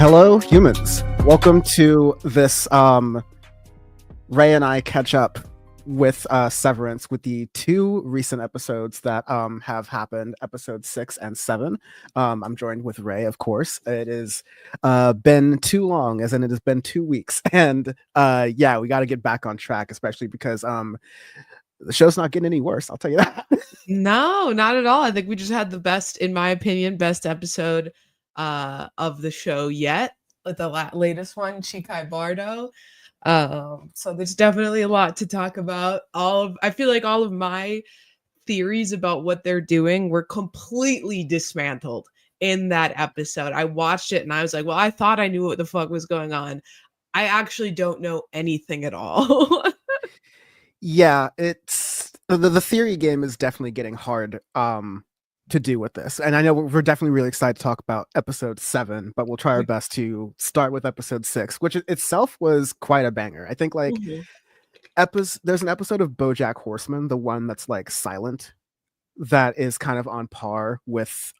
Hello, humans. Welcome to this Rayy and I catch up with Severance with the two recent episodes that have happened, episode 6 and 7. I'm joined with Rayy, of course. It has been too long, as in it has been 2 weeks. And yeah, we got to get back on track, especially because the show's not getting any worse. I'll tell you that. No, not at all. I think we just had the best, in my opinion, best episode of the show yet. With the latest one, Chikhai Bardo. So there's definitely a lot to talk about. I feel like all of my theories about what they're doing were completely dismantled in that episode. I watched it and I was like, well, I thought I knew what the fuck was going on. I actually don't know anything at all. Yeah, it's the theory game is definitely getting hard to do with this. And I know we're definitely really excited to talk about episode 7, but we'll try our best to start with episode 6, which itself was quite a banger. I think like there's an episode of BoJack Horseman, the one that's like silent, that is kind of on par with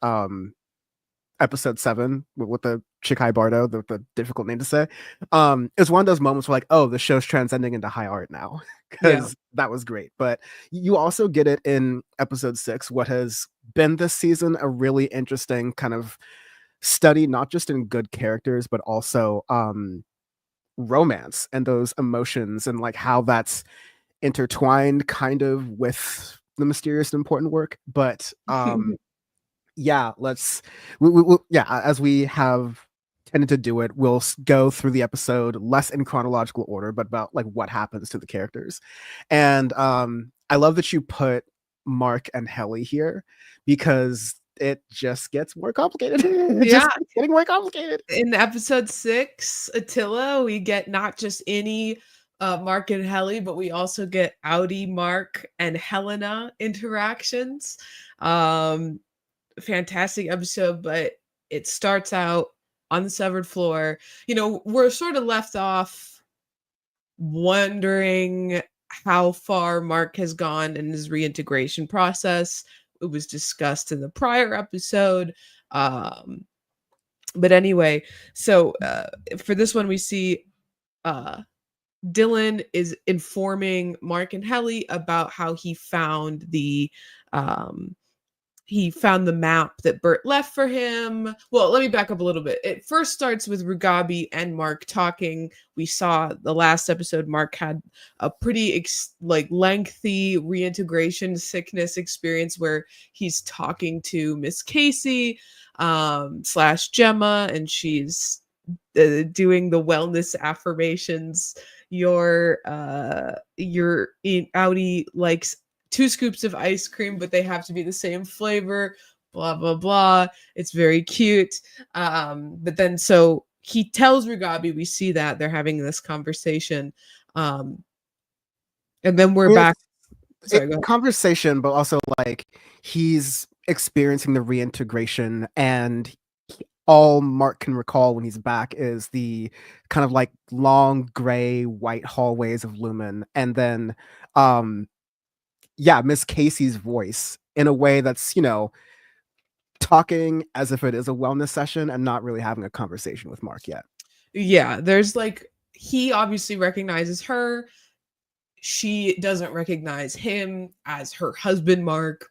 episode 7 with the Chikhai Bardo, the difficult name to say. It's one of those moments where like, oh, the show's transcending into high art now, because that was great. But you also get it in episode 6, what has been this season a really interesting kind of study, not just in good characters, but also romance and those emotions and like how that's intertwined kind of with the mysterious and important work. But yeah, as we have tended to do it, we'll go through the episode less in chronological order, but about like what happens to the characters. And I love that you put Mark and Helly here, because it just gets more complicated. Just getting more complicated. In episode 6, Attila, we get not just any Mark and Helly, but we also get Audi, Mark, and Helena interactions. Fantastic episode, but it starts out on the severed floor. You know, we're sort of left off wondering how far Mark has gone in his reintegration process. It was discussed in the prior episode. But anyway, so for this one, we see Dylan is informing Mark and Helly about how he found the map that Bert left for him. Well, let me back up a little bit. It first starts with Rugabi and Mark talking. We saw the last episode, Mark had a pretty lengthy reintegration sickness experience where he's talking to Miss Casey / Gemma, and she's doing the wellness affirmations. Your Audi likes 2 scoops of ice cream, but they have to be the same flavor, blah, blah, blah. It's very cute. But then, so he tells Rugabi, we see that they're having this conversation. And then we're back. Sorry, conversation, but also like he's experiencing the reintegration, and all Mark can recall when he's back is the kind of like long gray white hallways of Lumen, and then Miss Casey's voice in a way that's, you know, talking as if it is a wellness session and not really having a conversation with Mark yet. Yeah, there's like, he obviously recognizes her. She doesn't recognize him as her husband, Mark.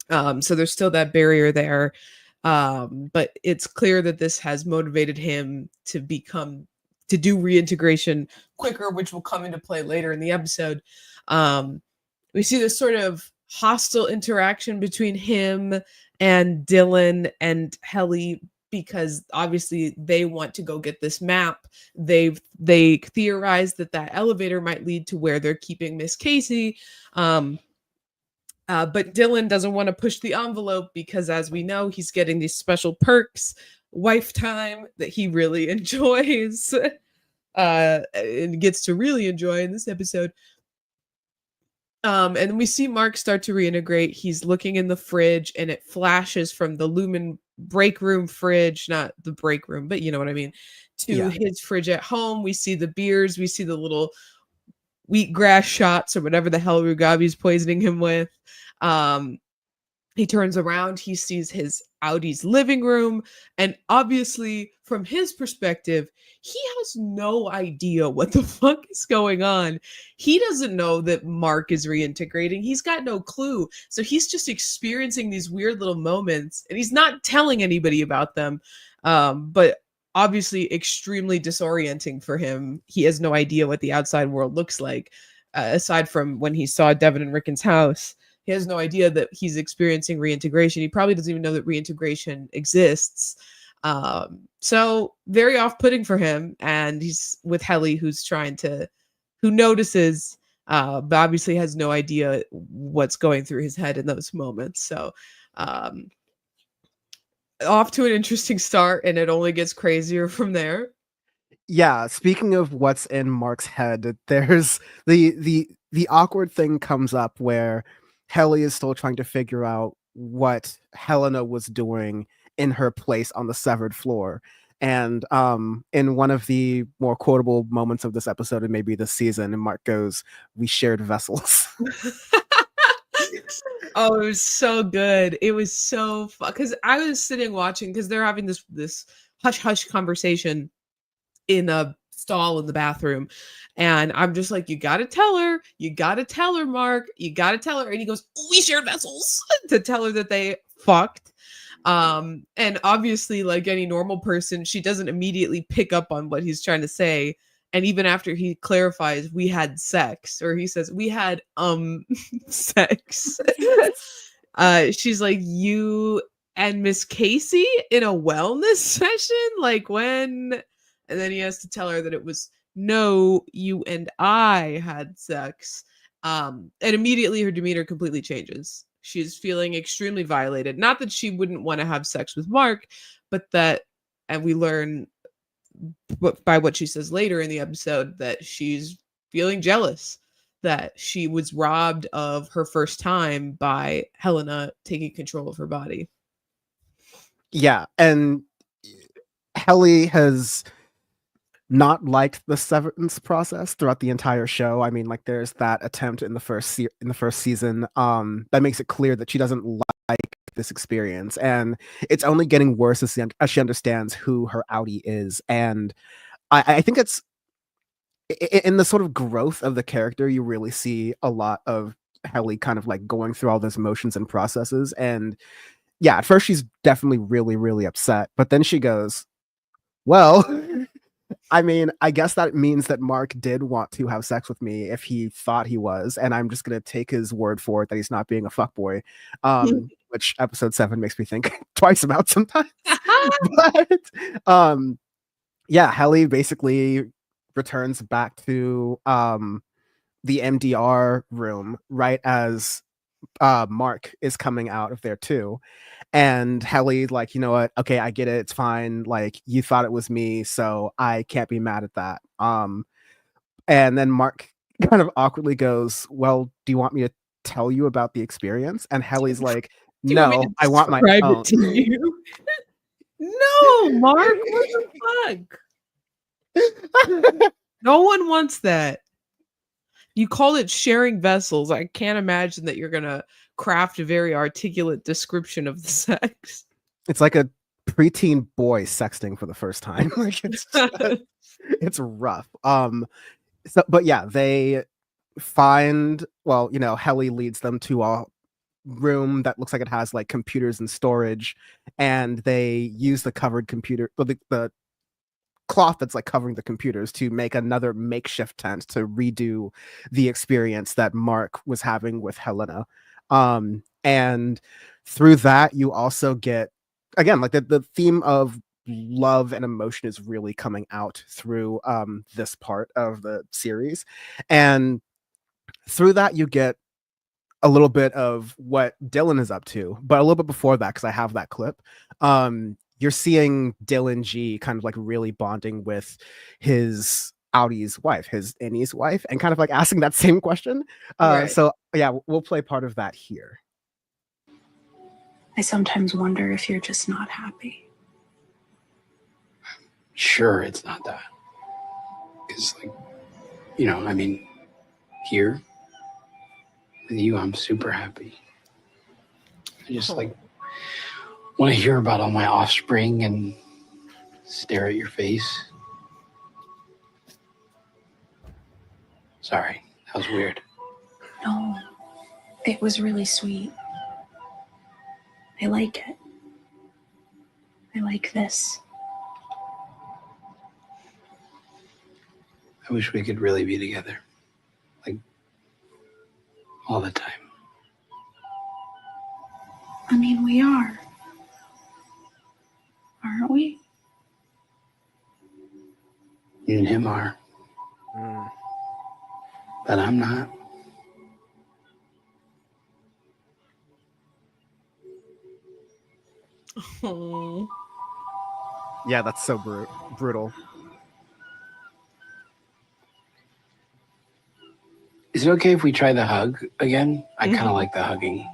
So there's still that barrier there. But it's clear that this has motivated him to do reintegration quicker, which will come into play later in the episode. We see this sort of hostile interaction between him and Dylan and Helly, because obviously they want to go get this map. They theorize that elevator might lead to where they're keeping Miss Casey. But Dylan doesn't want to push the envelope because, as we know, he's getting these special perks, wife time, that he really enjoys and gets to really enjoy in this episode. And we see Mark start to reintegrate. He's looking in the fridge, and it flashes from the Lumen break room fridge, not the break room, but you know what I mean, to his fridge at home. We see the beers. We see the little wheatgrass shots or whatever the hell Rugabi's poisoning him with. He turns around, he sees his Audi's living room, and obviously, from his perspective, he has no idea what the fuck is going on. He doesn't know that Mark is reintegrating. He's got no clue. So he's just experiencing these weird little moments, and he's not telling anybody about them. But obviously, extremely disorienting for him. He has no idea what the outside world looks like, aside from when he saw Devin and Rickon's house. He has no idea that he's experiencing reintegration. He probably doesn't even know that reintegration exists. So very off-putting for him. And he's with Helly, who notices, but obviously has no idea what's going through his head in those moments. So off to an interesting start, and it only gets crazier from there. Yeah, speaking of what's in Mark's head, there's the awkward thing comes up where Helly is still trying to figure out what Helena was doing in her place on the severed floor. And in one of the more quotable moments of this episode and maybe this season, and Mark goes, "We shared vessels." Oh, it was so good. It was so fun because I was sitting watching because they're having this hush hush conversation in a stall in the bathroom. And I'm just like, you gotta tell her, Mark, you gotta tell her. And he goes, we shared vessels to tell her that they fucked. And obviously, like any normal person, she doesn't immediately pick up on what he's trying to say. And even after he clarifies, we had sex, or he says, we had sex. She's like, you and Miss Casey in a wellness session? Like when? And then he has to tell her that it was, no, you and I had sex. And immediately her demeanor completely changes. She's feeling extremely violated. Not that she wouldn't want to have sex with Mark, but that, and we learn by what she says later in the episode, that she's feeling jealous that she was robbed of her first time by Helena taking control of her body. Yeah, and Helly has not liked the severance process throughout the entire show. I mean, like there's that attempt in the first season that makes it clear that she doesn't like this experience, and it's only getting worse as she understands who her Audi is. And I think it's in the sort of growth of the character, you really see a lot of Helly kind of like going through all those motions and processes. And yeah, at first she's definitely really, really upset, but then she goes, well, I mean, I guess that means that Mark did want to have sex with me if he thought he was, and I'm just gonna take his word for it that he's not being a fuckboy. Which episode 7 makes me think twice about sometimes. But yeah, Helly basically returns back to the MDR room right as Mark is coming out of there too. And Helly, like, you know what? Okay, I get it. It's fine. Like, you thought it was me, so I can't be mad at that. And then Mark kind of awkwardly goes, well, do you want me to tell you about the experience? And Helly's like, Do you want me no, to I want my describe own. it to you? No, Mark, what the fuck? No one wants that. You call it sharing vessels. I can't imagine that you're gonna craft a very articulate description of the sex. It's like a preteen boy sexting for the first time. Like it's rough. So but yeah, they find, well, you know, Helly leads them to a room that looks like it has like computers and storage, and they use the covered computer, the cloth that's like covering the computers to make another makeshift tent to redo the experience that Mark was having with Helena. And through that, you also get, again, like the theme of love and emotion is really coming out through this part of the series. And through that, you get a little bit of what Dylan is up to, but a little bit before that, because I have that clip. You're seeing Dylan G kind of like really bonding with his Audi's wife, his Annie's wife, and kind of like asking that same question. Right. So yeah, we'll play part of that here. I sometimes wonder if you're just not happy. Sure, it's not that. Because, like, you know, I mean, here with you, I'm super happy. I just like want to hear about all my offspring and stare at your face. Sorry, that was weird. No, it was really sweet. I like it. I like this. I wish we could really be together. Like, all the time. I mean, we are. Aren't we? You and him are. But I'm not. Oh. Yeah, that's so brutal. Is it okay if we try the hug again? I kind of like the hugging.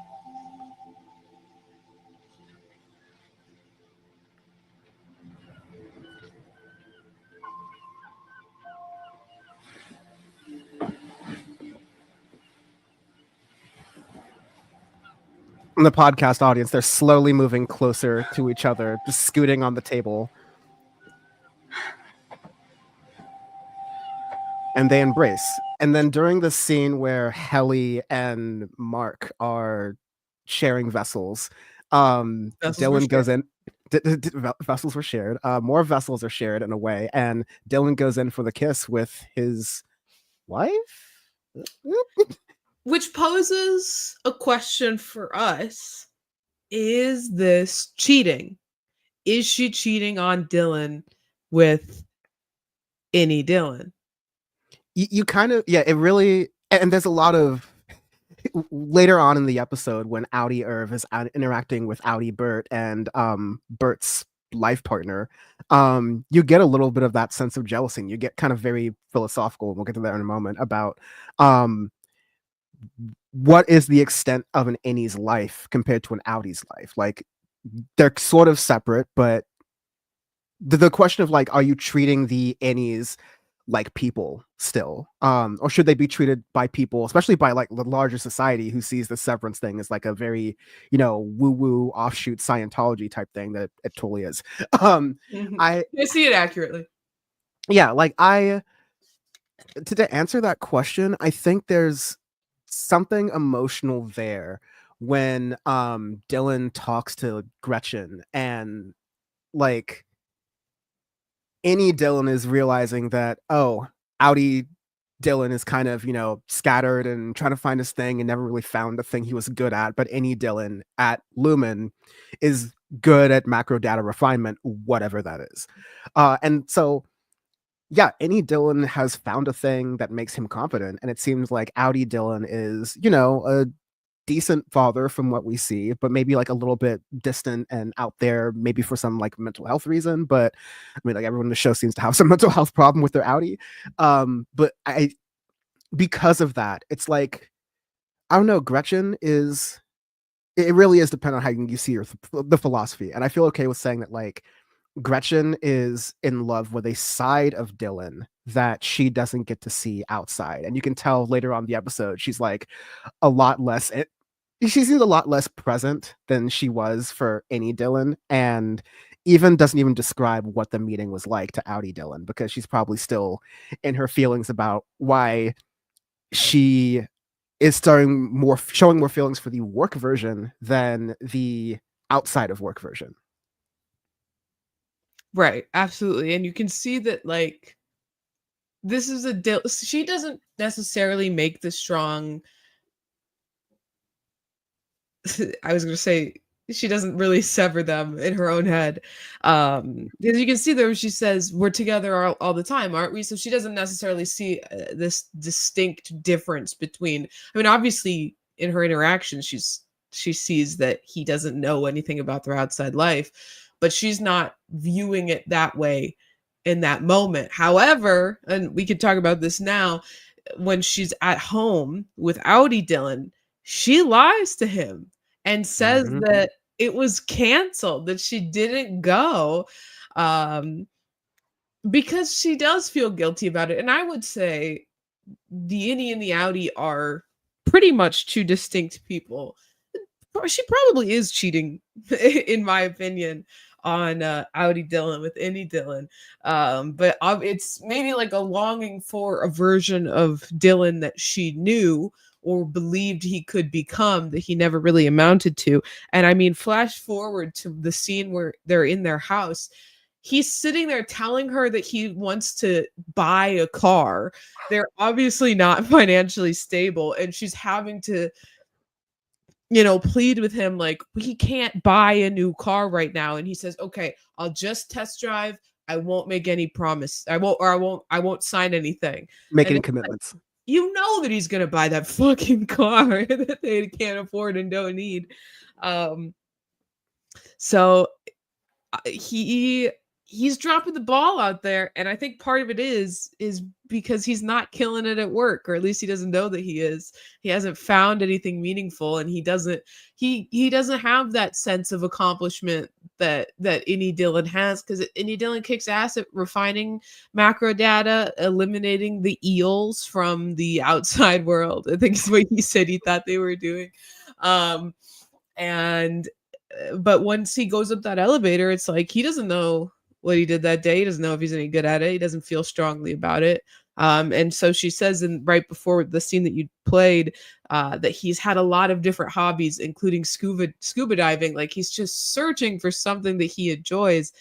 In the podcast audience, they're slowly moving closer to each other, just scooting on the table. And they embrace. And then during the scene where Helly and Mark are sharing vessels, Dylan goes in. Vessels were shared. More vessels are shared in a way, and Dylan goes in for the kiss with his wife. Which poses a question for us. Is this cheating? Is she cheating on Dylan with any Dylan? You kind of, yeah, it really, and there's a lot of, later on in the episode when Audi Irv is interacting with Audi Bert and Bert's life partner, you get a little bit of that sense of jealousy. You get kind of very philosophical, and we'll get to that in a moment, about what is the extent of an Annie's life compared to an Audi's life. Like, they're sort of separate, but the question of like, are you treating the Annies like people still, or should they be treated by people, especially by like the larger society, who sees the Severance thing as like a very, woo-woo offshoot Scientology type thing that it totally is. I see it accurately. Yeah, like to answer that question, I think there's something emotional there when Dylan talks to Gretchen, and like any Dylan is realizing that, oh, Audi Dylan is kind of, scattered and trying to find his thing and never really found the thing he was good at. But any Dylan at Lumen is good at macro data refinement, whatever that is. And so, yeah, any Dylan has found a thing that makes him confident. And it seems like Audi Dylan is, a decent father from what we see, but maybe like a little bit distant and out there, maybe for some like mental health reason. But I mean, like, everyone in the show seems to have some mental health problem with their Audi. But because of that, it's like, I don't know, Gretchen is, it really is dependent on how you see the philosophy. And I feel okay with saying that, like, Gretchen is in love with a side of Dylan that she doesn't get to see outside. And you can tell later on the episode, she's like a lot less, she seems a lot less present than she was for any Dylan, and even doesn't even describe what the meeting was like to Audi Dylan, because she's probably still in her feelings about why she is showing more feelings for the work version than the outside of work version. Right, absolutely. And you can see that, like, this is she doesn't necessarily make the strong I was going to say she doesn't really sever them in her own head. Because you can see there, she says, we're together all the time, aren't we? So she doesn't necessarily see this distinct difference between, I mean, obviously in her interactions, she sees that he doesn't know anything about their outside life, but she's not viewing it that way in that moment. However, and we could talk about this now, when she's at home with Audi Dylan, she lies to him and says that it was canceled, that she didn't go, because she does feel guilty about it. And I would say the Innie and the Audi are pretty much two distinct people. she probably is cheating, in my opinion, on Outie Dylan with Innie Dylan. But it's maybe like a longing for a version of Dylan that she knew or believed he could become that he never really amounted to. And I mean, flash forward to the scene where they're in their house. He's sitting there telling her that he wants to buy a car. They're obviously not financially stable, and she's having to, plead with him like, he can't buy a new car right now. And he says, okay, I'll just test drive. I won't make any promise. I won't sign anything. Make And any it's like, commitments. you know that he's gonna buy that fucking car that they can't afford and don't need. So he's dropping the ball out there, and I think part of it is because he's not killing it at work, or at least he doesn't know that he is. He hasn't found anything meaningful, and he doesn't have that sense of accomplishment that Innie Dylan has, because Innie Dylan kicks ass at refining macro data, eliminating the eels from the outside world. I think is what he said he thought they were doing. And but once he goes up that elevator, it's like he doesn't know what he did that day. He doesn't know if he's any good at it. He doesn't feel strongly about it. And so she says, right before the scene that you played, that he's had a lot of different hobbies, including scuba diving. Like, he's just searching for something that he enjoys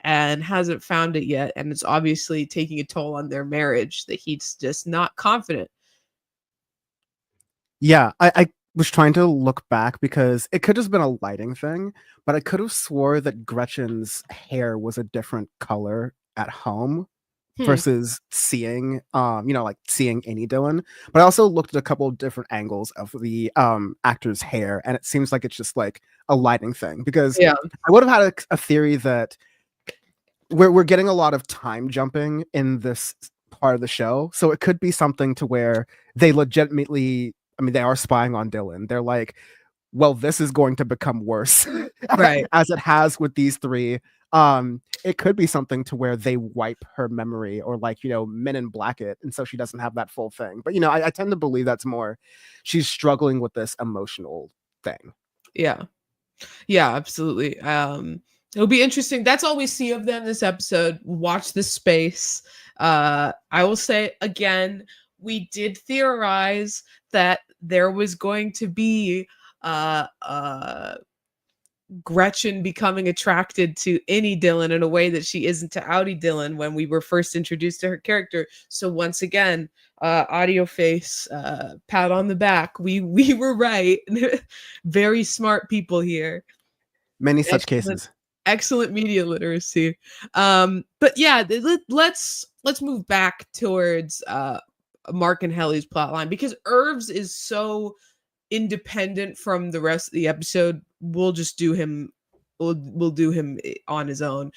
and hasn't found it yet. And it's obviously taking a toll on their marriage, that he's just not confident. Yeah, I was trying to look back because it could have been a lighting thing, but I could have swore that Gretchen's hair was a different color at home versus seeing like seeing Innie Dylan. But I also looked at a couple of different angles of the actor's hair, and it seems like it's just like a lighting thing, because I would have had a theory that we're getting a lot of time jumping in this part of the show, so it could be something to where they legitimately, I mean, they are spying on Dylan. They're like, well, this is going to become worse, right, as it has with these three. It could be something to where they wipe her memory, or like, Men in Black it, and so she doesn't have that full thing. But I tend to believe that's more she's struggling with this emotional thing. Yeah, absolutely. It'll be interesting. That's all we see of them this episode. Watch this space. I will say again, we did theorize that there was going to be Gretchen becoming attracted to Innie Dylan in a way that she isn't to Outie Dylan when we were first introduced to her character. So once again, audio face, pat on the back. We were right. Very smart people here. Many such cases. Excellent media literacy. But yeah, let's move back towards Mark and Helly's plotline, because Irvs is so independent from the rest of the episode. We'll just do him. We'll do him on his own.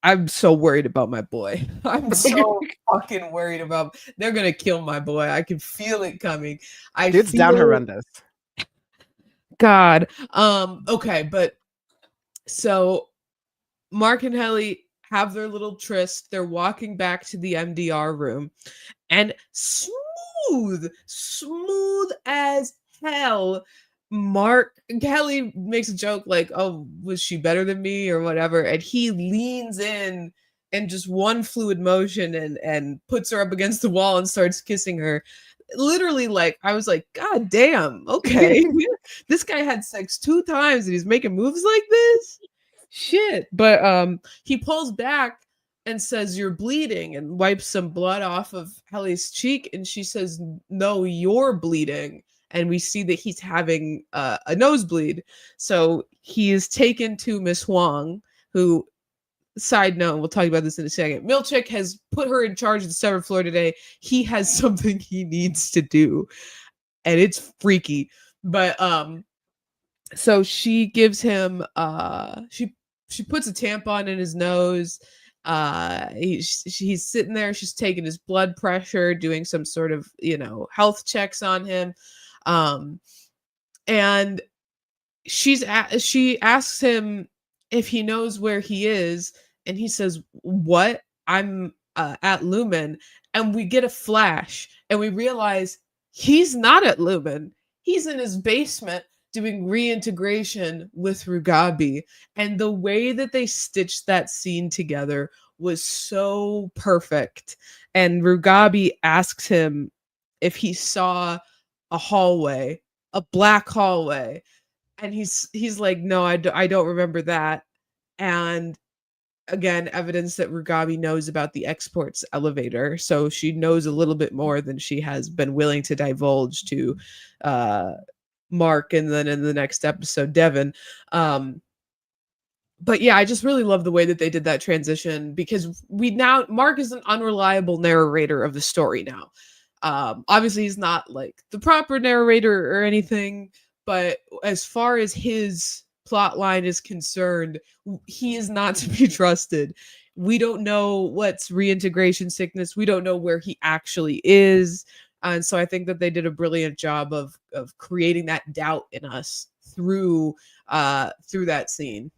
I'm so worried about my boy. I'm so fucking worried about. They're gonna kill my boy. I can feel it coming. It's down horrendous. God. Okay, but so Mark and Helly have their little tryst. They're walking back to the MDR room, and smooth as hell, Helly makes a joke like, oh, was she better than me or whatever, and he leans in and just one fluid motion and puts her up against the wall and starts kissing her. Literally, like, I was like, God damn, okay. This guy had sex 2 times and he's making moves like this? Shit. But he pulls back and says, you're bleeding, and wipes some blood off of Helly's cheek, and she says, no, you're bleeding. And we see that he's having a nosebleed. So he is taken to Miss Huang, who, side note, we'll talk about this in a second, Milchick has put her in charge of the 7th floor today. He has something he needs to do, and it's freaky. But so she gives him she puts a tampon in his nose. He's sitting there, she's taking his blood pressure, doing some sort of health checks on him, and she asks him if he knows where he is, and he says, what? I'm at Lumen. And we get a flash, and we realize he's not at Lumen. He's in his basement doing reintegration with Rugabi. And the way that they stitched that scene together was so perfect. And Rugabi asks him if he saw a hallway, a black hallway. And he's like, no, I don't remember that. And again, evidence that Rugabi knows about the exports elevator. So she knows a little bit more than she has been willing to divulge to Mark, and then in the next episode, Devin. But yeah, I just really love the way that they did that transition, because Mark is an unreliable narrator of the story now. Obviously he's not like the proper narrator or anything, but as far as his plot line is concerned, he is not to be trusted. We don't know what's reintegration sickness. We don't know where he actually is. And so I think that they did a brilliant job of creating that doubt in us through that scene.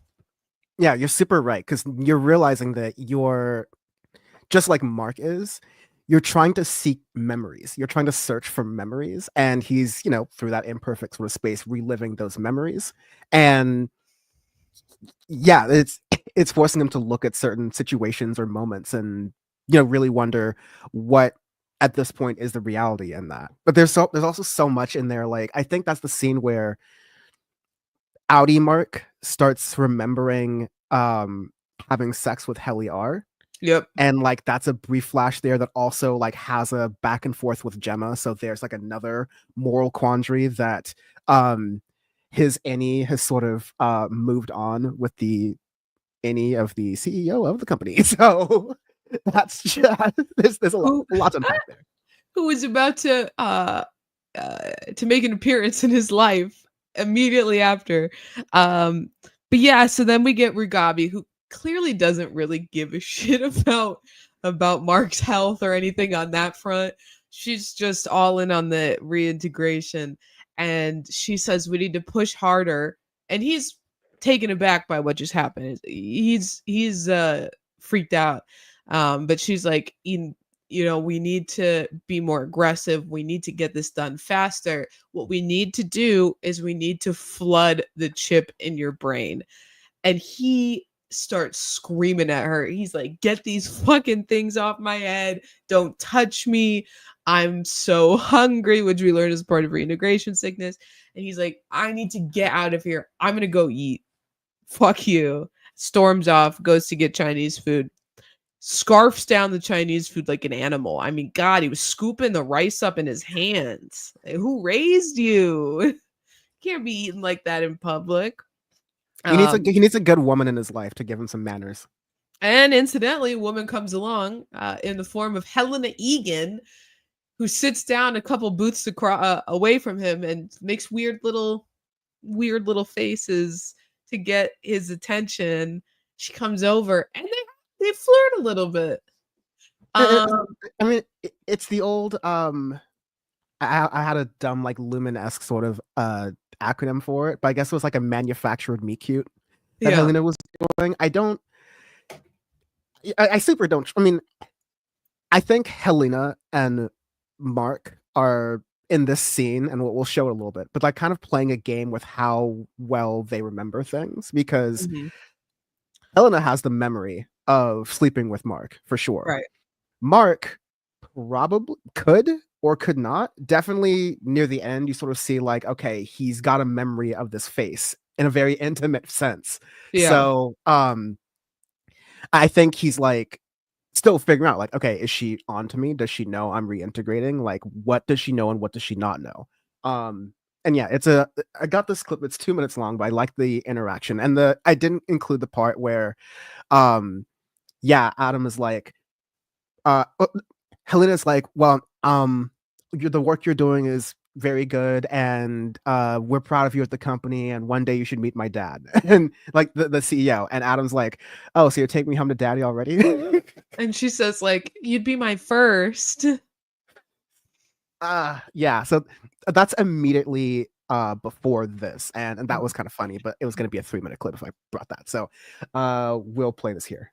Yeah, you're super right, because you're realizing that you're just like Mark is. You're trying to seek memories. You're trying to search for memories, and he's, through that imperfect sort of space, reliving those memories. And yeah, it's forcing him to look at certain situations or moments and really wonder what at this point is the reality in that. But there's also so much in there. Like, I think that's the scene where Audi Mark starts remembering having sex with Helly R. Yep. And like that's a brief flash there that also like has a back and forth with Gemma. So there's like another moral quandary that his Annie has sort of moved on with the Annie of the CEO of the company. So that's just there's a lot to unpack there. Who was about to make an appearance in his life immediately after. But yeah, so then we get Rugabi, who clearly doesn't really give a shit about Mark's health or anything on that front. She's just all in on the reintegration, and she says we need to push harder. And he's taken aback by what just happened. He's freaked out. But she's like, we need to be more aggressive. We need to get this done faster. What we need to do is we need to flood the chip in your brain. And he starts screaming at her. He's like, get these fucking things off my head. Don't touch me. I'm so hungry, which we learned as part of reintegration sickness. And he's like, I need to get out of here. I'm going to go eat. Fuck you. Storms off, goes to get Chinese food. Scarfs down the Chinese food like an animal. I mean, God, he was scooping the rice up in his hands. Who raised you? Can't be eating like that in public. He needs a good woman in his life to give him some manners. And incidentally, a woman comes along in the form of Helena Egan, who sits down a couple booths away from him and makes weird little faces to get his attention. She comes over and they flirt a little bit. I mean, it's the old I had a dumb like Lumen-esque sort of acronym for it, but I guess it was like a manufactured meet cute that Helena was doing. I super don't. I mean, I think Helena and Mark are in this scene, and we'll show it a little bit, but like kind of playing a game with how well they remember things, because Helena has the memory of sleeping with Mark for sure. Right. Mark probably could or could not. Definitely near the end, you sort of see like, okay, he's got a memory of this face in a very intimate sense. Yeah. So I think he's like still figuring out like, okay, is she on to me? Does she know I'm reintegrating? Like, what does she know and what does she not know? And yeah, I got this clip, it's 2 minutes long, but I like the interaction. And I didn't include the part where Adam is like, Helena's like, well, the work you're doing is very good, and we're proud of you at the company, and one day you should meet my dad. And like the CEO, and Adam's like, oh, so you're taking me home to daddy already? And she says like, you'd be my first. Yeah, so that's immediately before this, and that was kind of funny, but it was going to be a 3-minute clip if I brought that. So we'll play this here.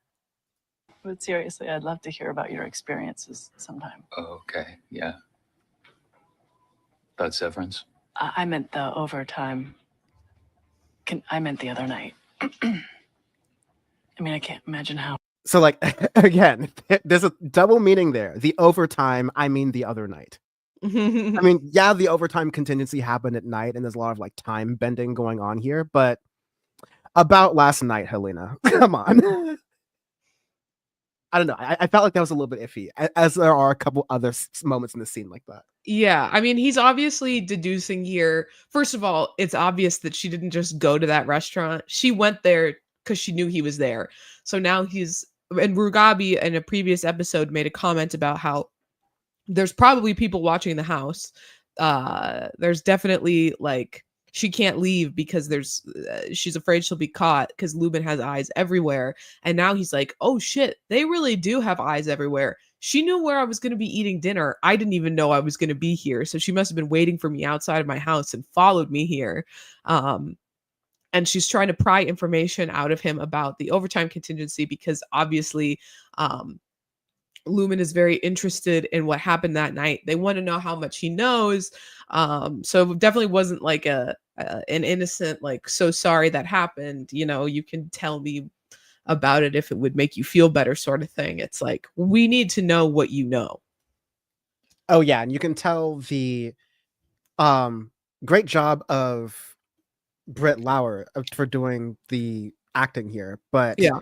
But seriously, I'd love to hear about your experiences sometime. Oh, okay, yeah. About Severance? I meant the overtime. I meant the other night. I mean, I can't imagine how. So like again, there's a double meaning there. The overtime, I mean the other night. I mean, yeah, the overtime contingency happened at night, and there's a lot of like time bending going on here, but about last night, Helena. Come on. I don't know. I felt like that was a little bit iffy, as there are a couple other moments in the scene like that. Yeah, I mean, he's obviously deducing here. First of all, it's obvious that she didn't just go to that restaurant. She went there because she knew he was there. So now and Rugabi in a previous episode made a comment about how there's probably people watching the house. There's definitely like she can't leave because she's afraid she'll be caught because Lubin has eyes everywhere. And now he's like, oh shit, they really do have eyes everywhere. She knew where I was going to be eating dinner. I didn't even know I was going to be here. So she must have been waiting for me outside of my house and followed me here. And she's trying to pry information out of him about the overtime contingency because obviously Lumen is very interested in what happened that night. They want to know how much he knows. So it definitely wasn't like an innocent, like, so sorry that happened. You know, you can tell me about it if it would make you feel better sort of thing. It's like, we need to know what you know. Oh yeah, and you can tell the great job of Britt Lauer for doing the acting here, but Yeah.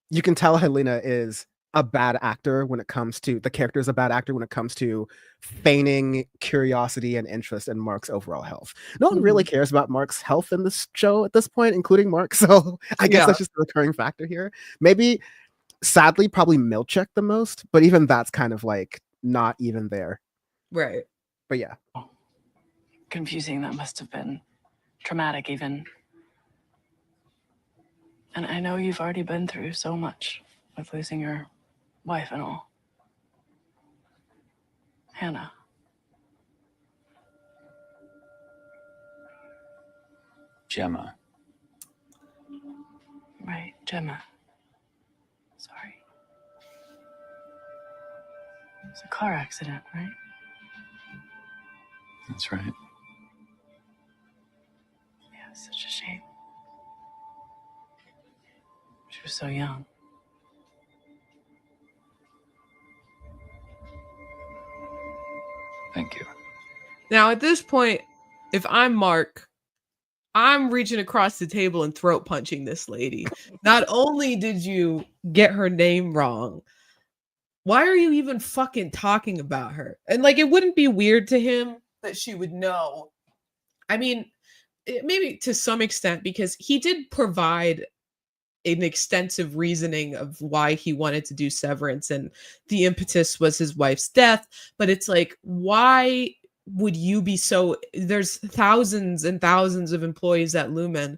You can tell Helena is a bad actor when it comes to the character is a bad actor when it comes to feigning curiosity and interest in Mark's overall health. No one really cares about Mark's health in this show at this point, including Mark. So I guess that's just a recurring factor here. Maybe, sadly, probably Milchek the most, but even that's kind of like not even there. Right. But yeah. Confusing. That must have been traumatic even. And I know you've already been through so much with losing your wife and all. Hannah. Gemma. Right, Gemma. Sorry. It was a car accident, right? That's right. Yeah, it's such a shame. She was so young. Thank you. Now, at this point, if I'm Mark, I'm reaching across the table and throat punching this lady. Not only did you get her name wrong, why are you even fucking talking about her? And like, it wouldn't be weird to him that she would know. I mean, maybe to some extent, because he did provide an extensive reasoning of why he wanted to do Severance, and the impetus was his wife's death. But it's like, why would you be so, there's thousands and thousands of employees at Lumen.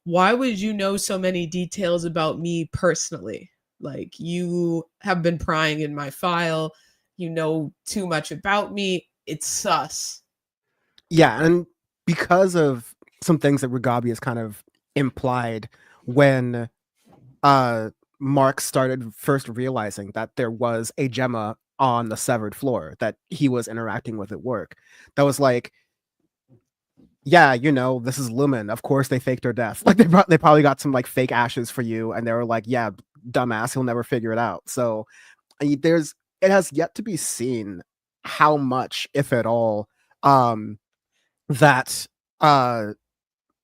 Why would you know so many details about me personally? Like, you have been prying in my file. You know too much about me. It's sus. Yeah, and because of some things that Rugabi has kind of implied when Mark started first realizing that there was a Gemma on the severed floor that he was interacting with at work, that was like, yeah, you know, this is Lumen. Of course they faked her death. Like they probably got some like fake ashes for you, and they were like, yeah, dumbass, he'll never figure it out. So it has yet to be seen how much, if at all, that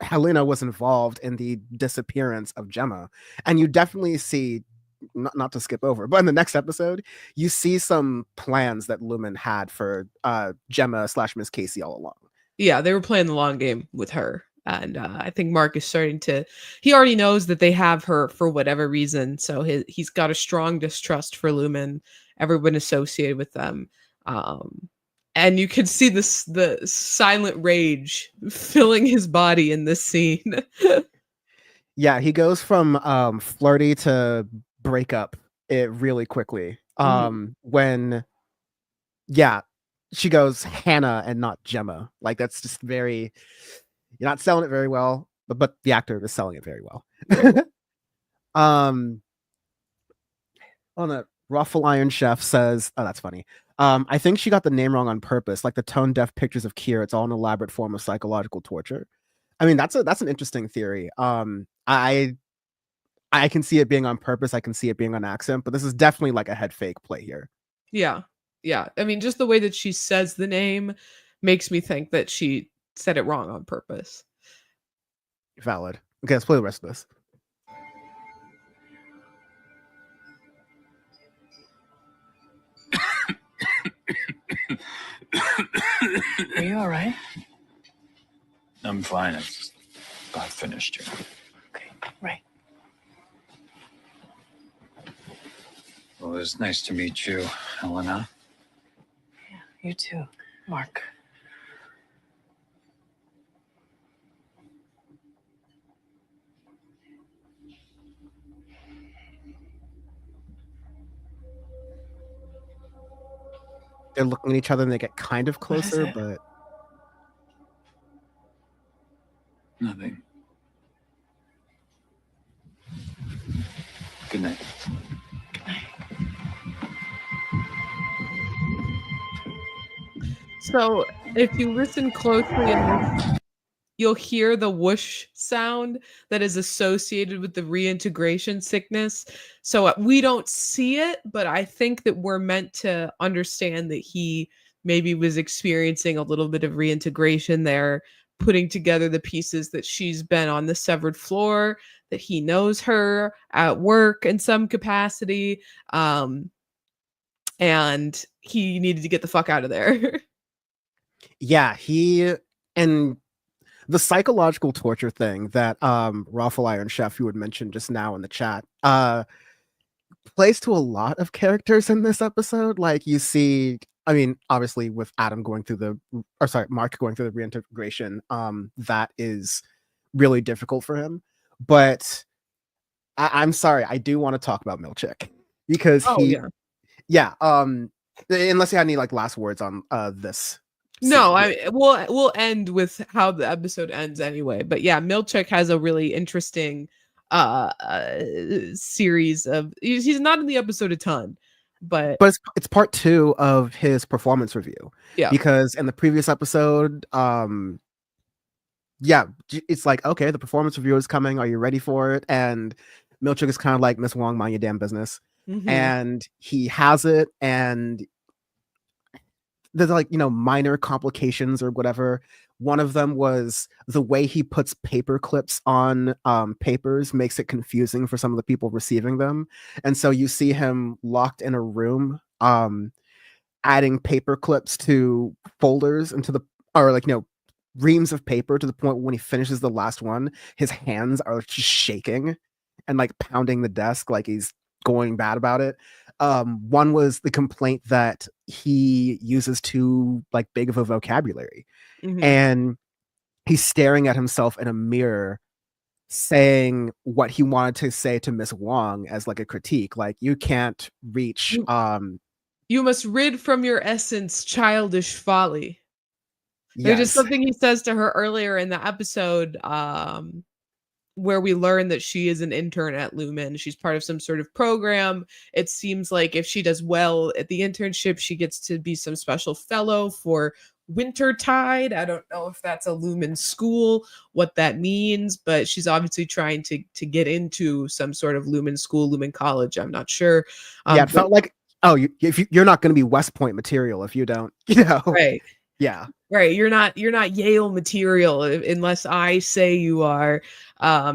Helena was involved in the disappearance of Gemma. And you definitely see, not to skip over, but in the next episode, you see some plans that Lumen had for Gemma / Miss Casey all along. Yeah, they were playing the long game with her. And I think Mark is starting to, he already knows that they have her for whatever reason. So he's got a strong distrust for Lumen, everyone associated with them. And you can see the silent rage filling his body in this scene. Yeah, he goes from flirty to break up it really quickly. When, yeah, she goes Hannah and not Gemma. Like, that's just very, you're not selling it very well, but the actor is selling it very well. On a Ruffle Iron Chef says, oh, that's funny. I think she got the name wrong on purpose. Like the tone deaf pictures of Kier, it's all an elaborate form of psychological torture. I mean, that's an interesting theory. I can see it being on purpose. I can see it being on accident, but this is definitely like a head fake play here. Yeah. Yeah. I mean, just the way that she says the name makes me think that she said it wrong on purpose. Valid. Okay, let's play the rest of this. Are you all right? I'm fine. I just about finished here. Okay, right. Well, it was nice to meet you, Helena. Yeah, you too, Mark. They're looking at each other and they get kind of What is closer, it? but Nothing. Good night. Good night. So if you listen closely enough, you'll hear the whoosh sound that is associated with the reintegration sickness. So we don't see it, but I think that we're meant to understand that he maybe was experiencing a little bit of reintegration there, putting together the pieces that she's been on the severed floor, that he knows her at work in some capacity. And he needed to get the fuck out of there. yeah, and the psychological torture thing that Raffle Iron Chef, who had mentioned just now in the chat, plays to a lot of characters in this episode. Like you see, I mean, obviously with Adam going through Mark going through the reintegration, that is really difficult for him. But I'm sorry, I do want to talk about Milchick because Oh yeah. yeah, unless you had any like last words on this. No, scene. we'll end with how the episode ends anyway. But yeah, Milchick has a really interesting series of he's not in the episode a ton, but it's part 2 of his performance review. yeah. Because in the previous episode, yeah, it's like, okay, the performance review is coming. Are you ready for it? And Milchick is kind of like, Miss Wong, mind your damn business. Mhm. And he has it, and there's like, minor complications or whatever. One of them was the way he puts paper clips on papers makes it confusing for some of the people receiving them. And so you see him locked in a room, adding paper clips to folders or like, reams of paper, to the point when he finishes the last one, his hands are just shaking and like pounding the desk like he's going bad about it. One was the complaint that he uses too like big of a vocabulary, Mhm. and he's staring at himself in a mirror saying what he wanted to say to Miss Wong as like a critique, like, you can't reach You must rid from your essence childish folly. There's just yes, something he says to her earlier in the episode, where we learn that she is an intern at Lumen. She's part of some sort of program. It seems like if she does well at the internship, she gets to be some special fellow for Wintertide. I don't know if that's a Lumen school, what that means, but she's obviously trying to get into some sort of Lumen school, Lumen college. I'm not sure. yeah, it felt like, you're not going to be West Point material if you don't, Right. yeah. Right, you're not Yale material unless I say you are.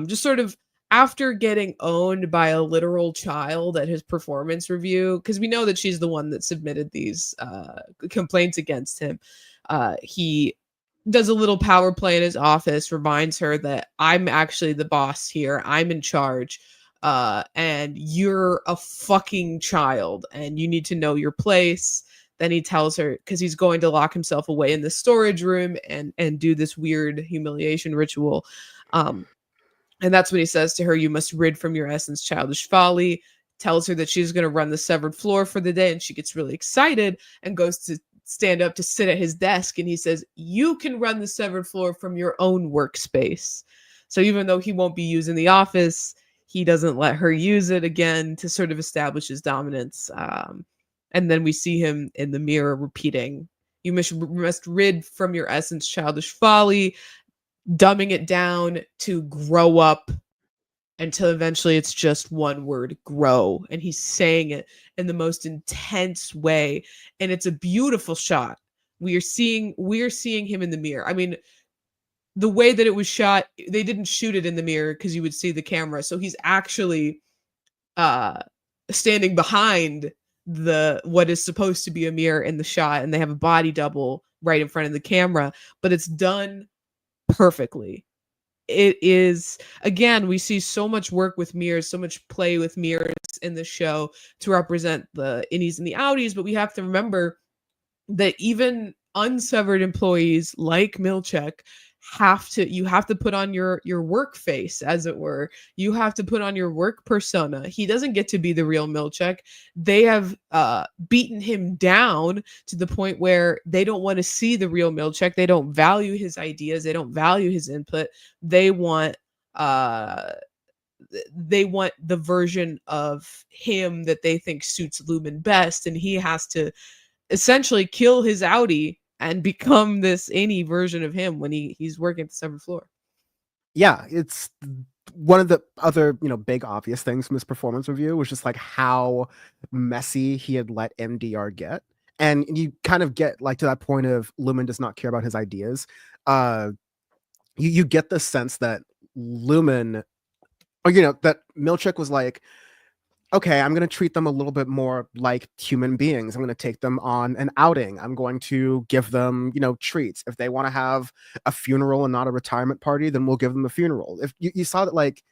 Just sort of after getting owned by a literal child at his performance review, because we know that she's the one that submitted these complaints against him. He does a little power play in his office, reminds her that I'm actually the boss here. I'm in charge. And you're a fucking child and you need to know your place. Then he tells her, because he's going to lock himself away in the storage room and do this weird humiliation ritual. And that's when he says to her, you must rid from your essence childish folly. Tells her that she's going to run the severed floor for the day, and she gets really excited and goes to stand up to sit at his desk, and he says, you can run the severed floor from your own workspace. So even though he won't be using the office, he doesn't let her use it again to sort of establish his dominance. And then we see him in the mirror repeating, you must rid from your essence childish folly. dumbing it down to grow up until eventually it's just one word, grow. And he's saying it in the most intense way. And it's a beautiful shot. We are seeing him in the mirror. I mean, the way that it was shot, they didn't shoot it in the mirror because you would see the camera. So he's actually standing behind the what is supposed to be a mirror in the shot, and they have a body double right in front of the camera, but it's done perfectly. It is, again, we see so much work with mirrors, so much play with mirrors in the show to represent the innies and the outies, but we have to remember that even unsevered employees like Milchek you have to put on your work face, as it were. You have to put on your work persona. He doesn't get to be the real Milchek. They have beaten him down to the point where they don't want to see the real Milchek. They don't value his ideas. They don't value his input. They want the version of him that they think suits Lumen best, and he has to essentially kill his outie and become this any version of him when he's working at the seventh floor. Yeah, it's one of the other, big obvious things from this performance review was just like how messy he had let MDR get. And you kind of get like to that point of Lumen does not care about his ideas. You get the sense that Lumen, or that Milchek was like, okay, I'm going to treat them a little bit more like human beings. I'm going to take them on an outing. I'm going to give them, treats. If they want to have a funeral and not a retirement party, then we'll give them a funeral. If you saw that, like,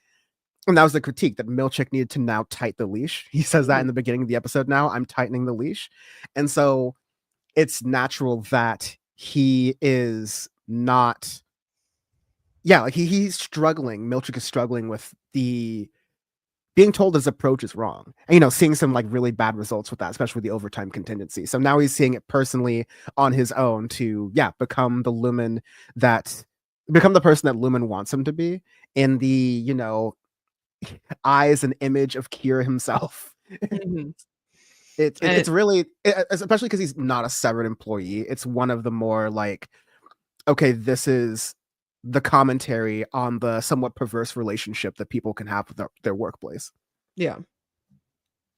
and that was the critique, that Milchek needed to now tighten the leash. He says that in the beginning of the episode. Now I'm tightening the leash. And so it's natural that he is not, like he's struggling. Milchek is struggling with being told his approach is wrong, and seeing some like really bad results with that, especially with the overtime contingency. So now he's seeing it personally on his own to become the person that Lumen wants him to be, in the eyes and image of Kira himself. Mm-hmm. It's really, especially because he's not a severed employee. It's one of the more like, okay, this is the commentary on the somewhat perverse relationship that people can have with their workplace. Yeah.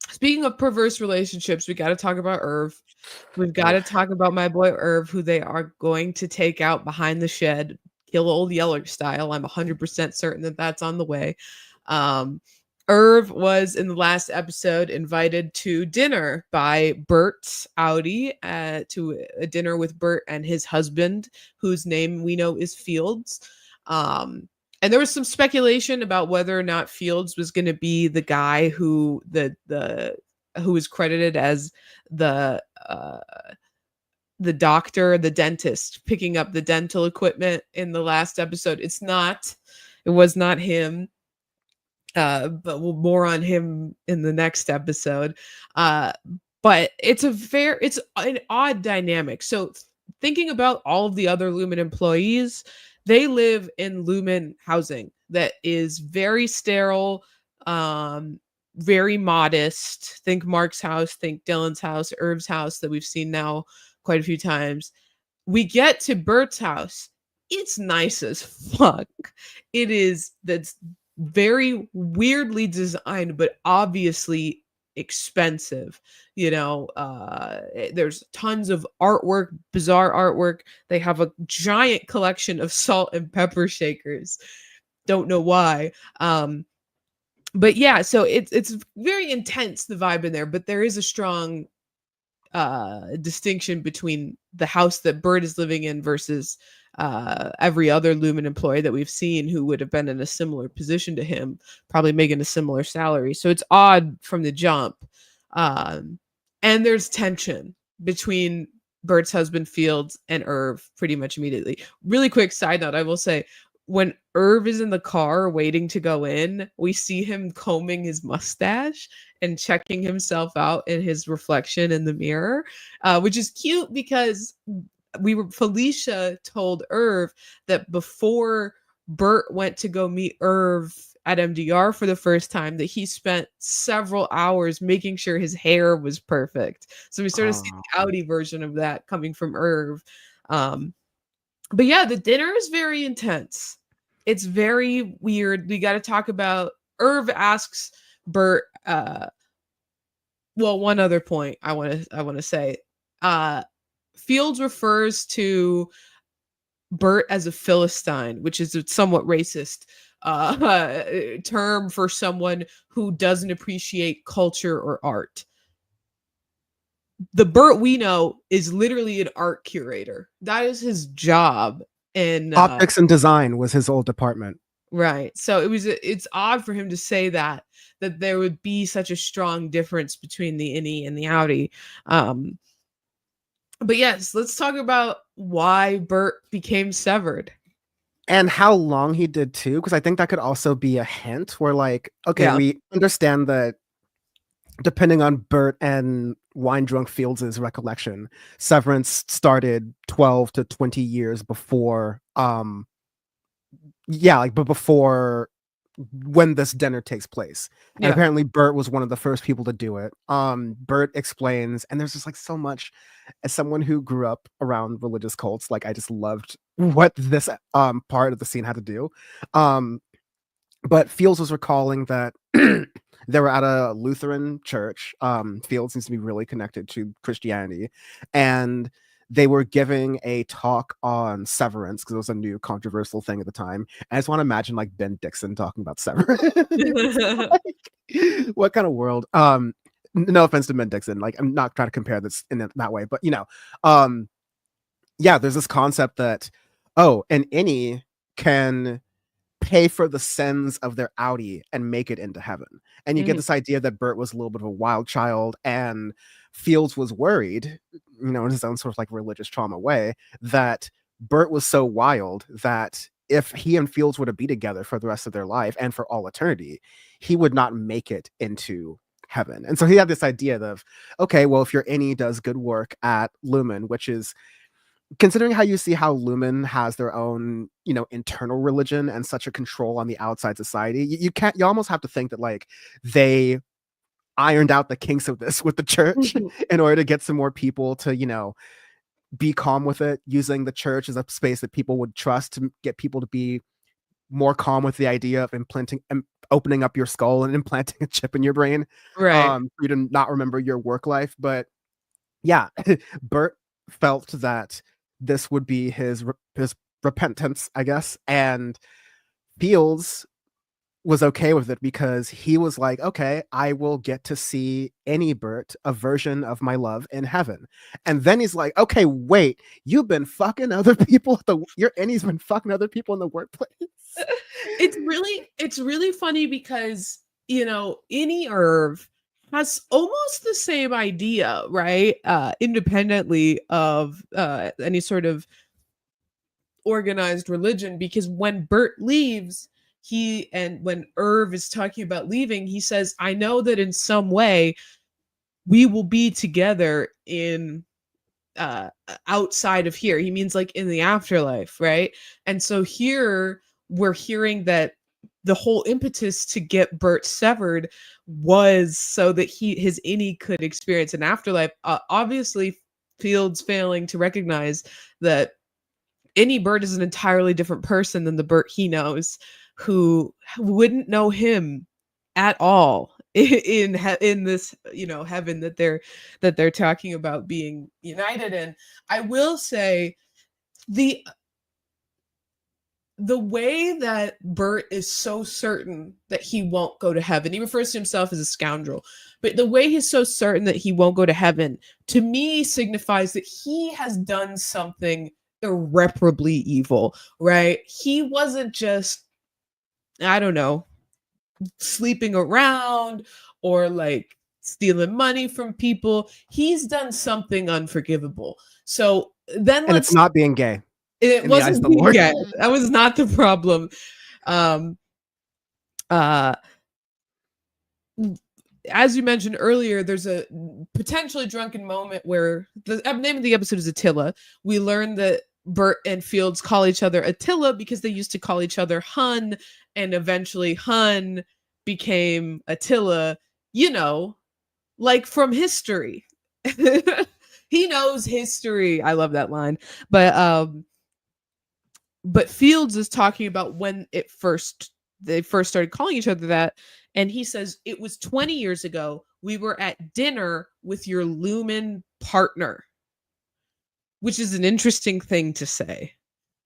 Speaking of perverse relationships, we got to talk about Irv. We've got to talk about my boy Irv, who they are going to take out behind the shed, kill old Yeller style. I'm 100% certain that that's on the way. Irv was in the last episode invited to dinner by Bert's outie, to a dinner with Bert and his husband, whose name we know is Fields. And there was some speculation about whether or not Fields was going to be the guy who who is credited as the doctor, the dentist, picking up the dental equipment in the last episode. It was not him. But more on him in the next episode. But it's an odd dynamic. So thinking about all of the other Lumen employees, they live in Lumen housing that is very sterile, very modest. Think Mark's house, think Dylan's house, Irv's house that we've seen now quite a few times. We get to Bert's house. It's nice as fuck. That's very weirdly designed, but obviously expensive. There's tons of artwork, bizarre artwork. They have a giant collection of salt and pepper shakers. Don't know why. But yeah, so it's very intense, the vibe in there, but there is a strong distinction between the house that Bert is living in versus every other Lumen employee that we've seen who would have been in a similar position to him, probably making a similar salary. So it's odd from the jump. And there's tension between Bert's husband Fields and Irv pretty much immediately. Really quick side note, I will say, when Irv is in the car waiting to go in, we see him combing his mustache and checking himself out in his reflection in the mirror, which is cute because Felicia told Irv that before Bert went to go meet Irv at MDR for the first time, that he spent several hours making sure his hair was perfect. So we sort of see the outie version of that coming from Irv. But yeah, the dinner is very intense. It's very weird. We got to talk about Irv asks Bert well, one other point I want to say. Uh Fields refers to Bert as a Philistine, which is a somewhat racist term for someone who doesn't appreciate culture or art. The Bert we know is literally an art curator. That is his job. And Optics and design was his old department. right. So it's odd for him to say that there would be such a strong difference between the innie and the outie. But yes, let's talk about why Bert became severed. And how long he did too, because I think that could also be a hint where, like, okay, Yeah. we understand that depending on Bert and Wine Drunk Fields' recollection, Severance started 12 to 20 years before but before when this dinner takes place. And Yeah. apparently Bert was one of the first people to do it. Bert explains, and there's just like so much. As someone who grew up around religious cults, like I just loved what this part of the scene had to do. But Fields was recalling that they were at a Lutheran church. Fields seems to be really connected to Christianity, and they were giving a talk on severance because it was a new controversial thing at the time. And I just want to imagine like Ben Dixon talking about severance. Like, what kind of world? No offense to Ben Dixon. Like, I'm not trying to compare this in that way, but yeah, there's this concept that an innie can pay for the sins of their outie and make it into heaven. And you get this idea that Bert was a little bit of a wild child, and Fields was worried, in his own sort of like religious trauma way, that Bert was so wild that if he and Fields were to be together for the rest of their life and for all eternity, he would not make it into heaven. And so he had this idea of, okay, well, if your innie does good work at Lumen, which is, considering how you see how Lumen has their own, internal religion and such a control on the outside society, you almost have to think that like they ironed out the kinks of this with the church in order to get some more people to, be calm with it, using the church as a space that people would trust to get people to be more calm with the idea of opening up your skull and implanting a chip in your brain, Right. for you to not remember your work life. But yeah, Bert felt that this would be his repentance, I guess, and Fields was okay with it because he was like, okay, I will get to see any Bert, a version of my love, in heaven. And then he's like, okay, wait, you've been fucking other people your innie's been fucking other people in the workplace. It's really funny because Innie Irv has almost the same idea, right? Independently of any sort of organized religion, because when Bert leaves, when Irv is talking about leaving, he says, I know that in some way we will be together in outside of here. He means like in the afterlife, right? And so here we're hearing that the whole impetus to get Bert severed was so that his innie could experience an afterlife. Obviously, Fields failing to recognize that innie Bert is an entirely different person than the Bert he knows, who wouldn't know him at all in this heaven that they're talking about being united in. I will say the way that Bert is so certain that he won't go to heaven, he refers to himself as a scoundrel, but the way he's so certain that he won't go to heaven, to me, signifies that he has done something irreparably evil, right? He wasn't just, I don't know, sleeping around or like stealing money from people. He's done something unforgivable. So then And it's not being gay. It wasn't being gay. That was not the problem. As you mentioned earlier, there's a potentially drunken moment where the name of the episode is Attila. We learn that Bert and Fields call each other Attila because they used to call each other Hun, and eventually Hun became Attila, like from history. He knows history. I love that line. But But Fields is talking about when they first started calling each other that, and he says it was 20 years ago. We were at dinner with your Lumen partner, which is an interesting thing to say,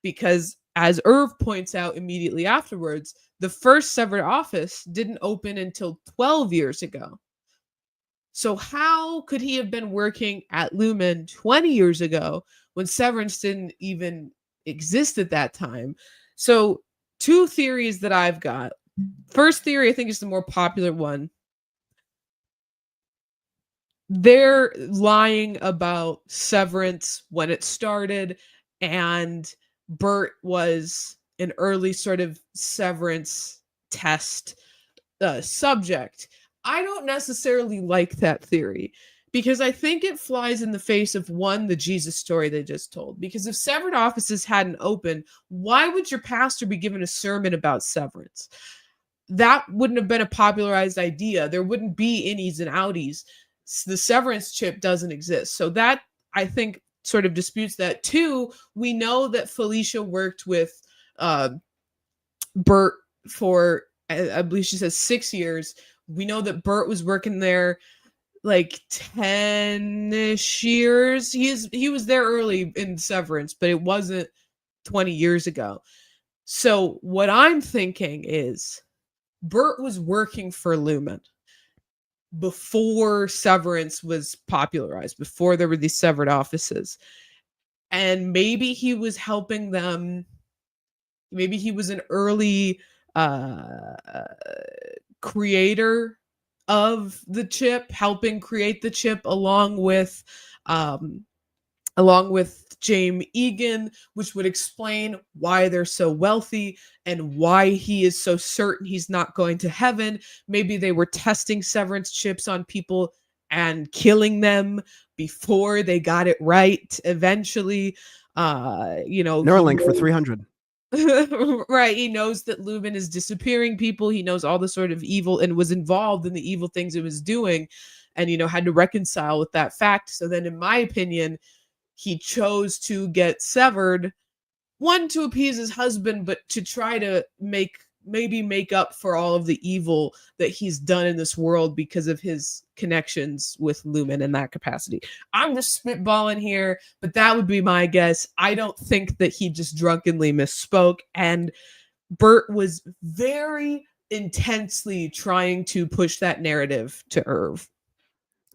because as Irv points out immediately afterwards, the first severed office didn't open until 12 years ago. So how could he have been working at Lumen 20 years ago when Severance didn't even exist at that time? So two theories that I've got. First theory, I think, is the more popular one. They're lying about Severance when it started, and Bert was an early sort of Severance test subject. I don't necessarily like that theory, because I think it flies in the face of, one, the Jesus story they just told. Because if severed offices hadn't opened, why would your pastor be given a sermon about severance? That wouldn't have been a popularized idea. There wouldn't be innies and outies. The severance chip doesn't exist. So that, I think, sort of disputes that. Two, we know that Felicia worked with Bert for, I believe she says, 6 years. We know that Bert was working there like 10-ish years. He was there early in Severance, but it wasn't 20 years ago. So what I'm thinking is Bert was working for Lumen before Severance was popularized, before there were these severed offices. And maybe he was helping them. Maybe he was an early creator of the chip, helping create the chip along with James Egan, which would explain why they're so wealthy and why he is so certain he's not going to heaven. Maybe they were testing severance chips on people and killing them before they got it right eventually. Neuralink for 300. Right, he knows that Lumen is disappearing people. He knows all the sort of evil and was involved in the evil things it was doing, and had to reconcile with that fact. So then, in my opinion, he chose to get severed, one, to appease his husband, but to try to make up for all of the evil that he's done in this world because of his connections with Lumen in that capacity. I'm just spitballing here, but that would be my guess. I don't think that he just drunkenly misspoke, and Bert was very intensely trying to push that narrative to Irv.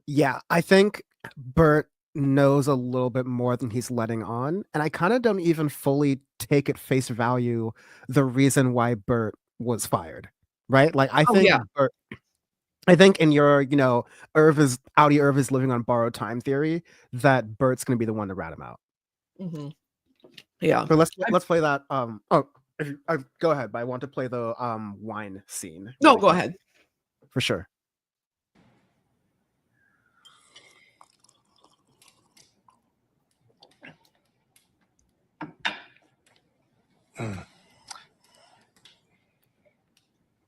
Yeah, I think Bert knows a little bit more than he's letting on, and I kind of don't even fully take at face value the reason why Bert was fired, right? Like, I think Bert, I think in your, Irv is living on borrowed time theory, that Bert's going to be the one to rat him out. Mm-hmm. Yeah. So let's play that. Go ahead, but I want to play the wine scene. No, go ahead. For sure.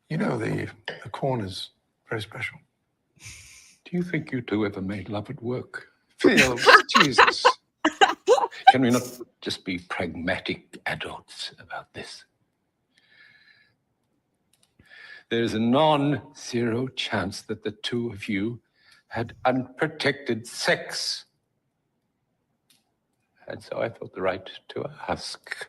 The corner's very special. Do you think you two ever made love at work? Phil, Jesus. Can we not just be pragmatic adults about this? There's a non-zero chance that the two of you had unprotected sex. And so I felt the right to ask.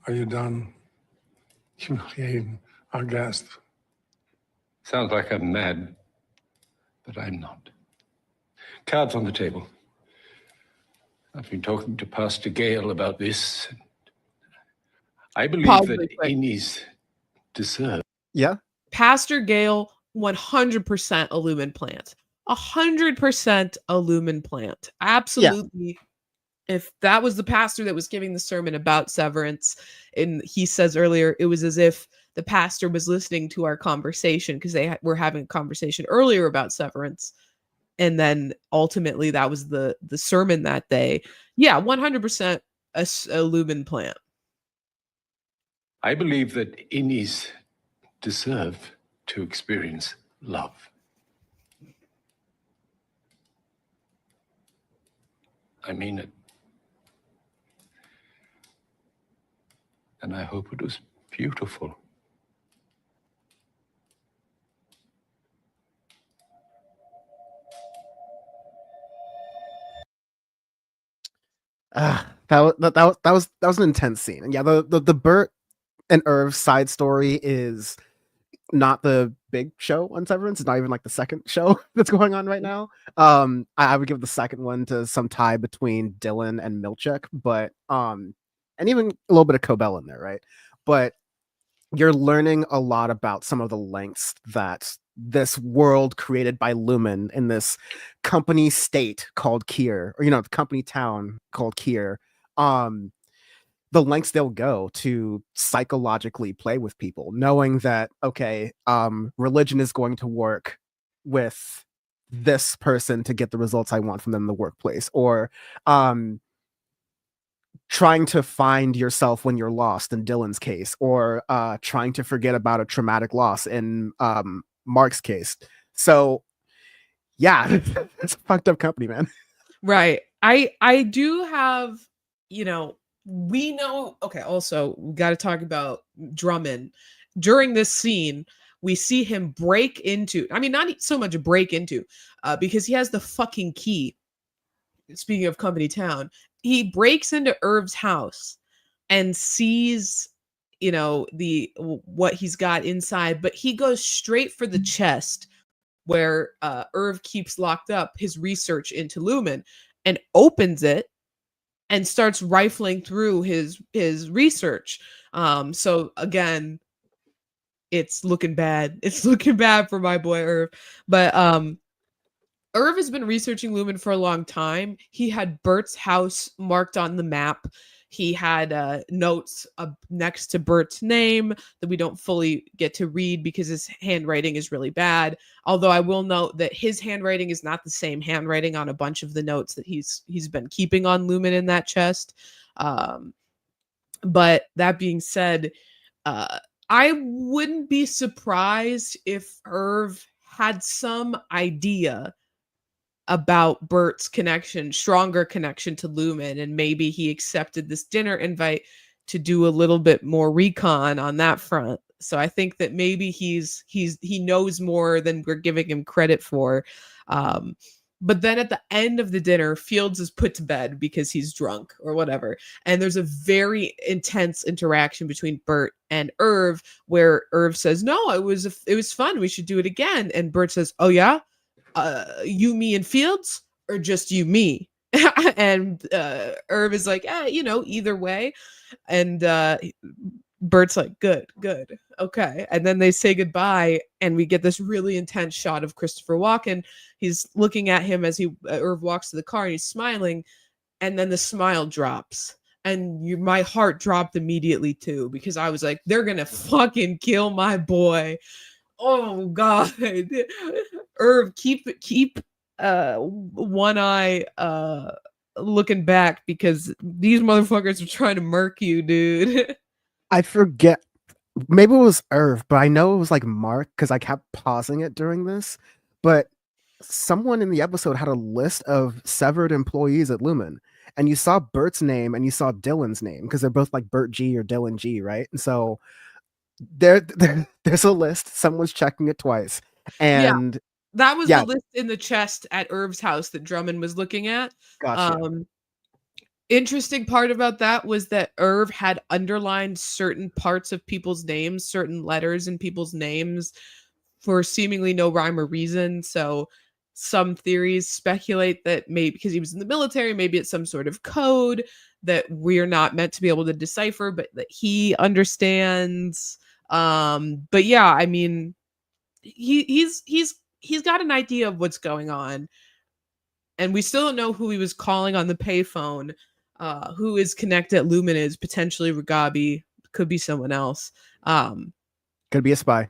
Are you done humiliating our guest? Sounds like I'm mad, but I'm not. Cards on the table. I've been talking to Pastor Gale about this. I believe that Innies deserve. Yeah. Pastor Gale, 100% a Lumen plant. 100% a Lumen plant. Absolutely. Yeah. If that was the pastor that was giving the sermon about severance, and he says earlier, it was as if the pastor was listening to our conversation, because they were having a conversation earlier about severance. And then ultimately that was the sermon that day. Yeah, 100% a Lumen plant. I believe that Innies deserve to experience love. I mean it. And I hope it was beautiful. That was an intense scene. And yeah, the Bert and Irv side story is not the big show on Severance. It's not even like the second show that's going on right now. I would give the second one to some tie between Dylan and Milchek, but and even a little bit of Cobell in there, right? But you're learning a lot about some of the lengths that this world created by Lumen in this company state called Kier, or the company town called Kier. Um, the lengths they'll go to psychologically play with people, knowing that okay, religion is going to work with this person to get the results I want from them in the workplace, or trying to find yourself when you're lost in Dylan's case, or trying to forget about a traumatic loss in Mark's case. So yeah, it's a fucked up company, man. Right. I do have, we know, okay, also we got to talk about Drummond. During this scene, we see him break into, I mean, not so much break into, because he has the fucking key. Speaking of company town, he breaks into Irv's house and sees, what he's got inside, but he goes straight for the chest where Irv keeps locked up his research into Lumen, and opens it and starts rifling through his research. So again, it's looking bad. It's looking bad for my boy Irv. But Irv has been researching Lumen for a long time. He had Bert's house marked on the map. He had notes next to Bert's name that we don't fully get to read because his handwriting is really bad. Although I will note that his handwriting is not the same handwriting on a bunch of the notes that he's been keeping on Lumen in that chest. But that being said, I wouldn't be surprised if Irv had some idea about Bert's stronger connection to Lumen, and maybe he accepted this dinner invite to do a little bit more recon on that front. So I think that maybe he knows more than we're giving him credit for. But then at the end of the dinner, Fields is put to bed because he's drunk or whatever. And there's a very intense interaction between Bert and Irv where Irv says, "No, it was fun. We should do it again." And Bert says, "Oh yeah? You, me, and Fields, or just you, me?" And Irv is like, either way. And Bert's like, good, okay. And then they say goodbye, and we get this really intense shot of Christopher Walken. He's looking at him as Irv walks to the car, and he's smiling, and then the smile drops. And my heart dropped immediately too, because I was like, they're gonna fucking kill my boy. Oh God. Irv, keep one eye looking back, because these motherfuckers are trying to murk you, dude. I forget. Maybe it was Irv, but I know it was like Mark because I kept pausing it during this. But someone in the episode had a list of severed employees at Lumen, and you saw Bert's name and you saw Dylan's name because they're both like Bert G or Dylan G, right? And so there's a list. Someone's checking it twice, and yeah, that was the list in the chest at Irv's house that Drummond was looking at. Gotcha. Interesting part about that was that Irv had underlined certain parts of people's names, certain letters in people's names, for seemingly no rhyme or reason. So some theories speculate that maybe because he was in the military, maybe it's some sort of code that we're not meant to be able to decipher, but that he understands. But yeah, I mean, he's got an idea of what's going on, and we still don't know who he was calling on the payphone. Who is connected at Lumen is potentially Ragabi, could be someone else. Could be a spy.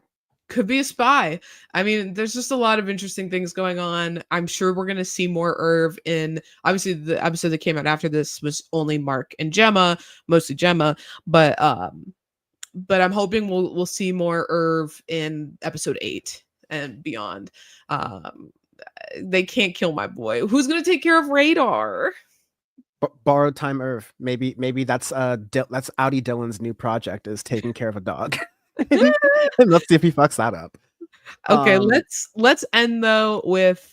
Could be a spy. I mean, there's just a lot of interesting things going on. I'm sure we're going to see more Irv in, obviously the episode that came out after this was only Mark and Gemma, mostly Gemma, but I'm hoping we'll see more Irv in episode 8 and beyond. They can't kill my boy. Who's going to take care of Radar? Borrowed time Irv. Maybe that's that's Audi Dylan's new project, is taking care of a dog. And let's see if he fucks that up. Okay, Um, let's end though with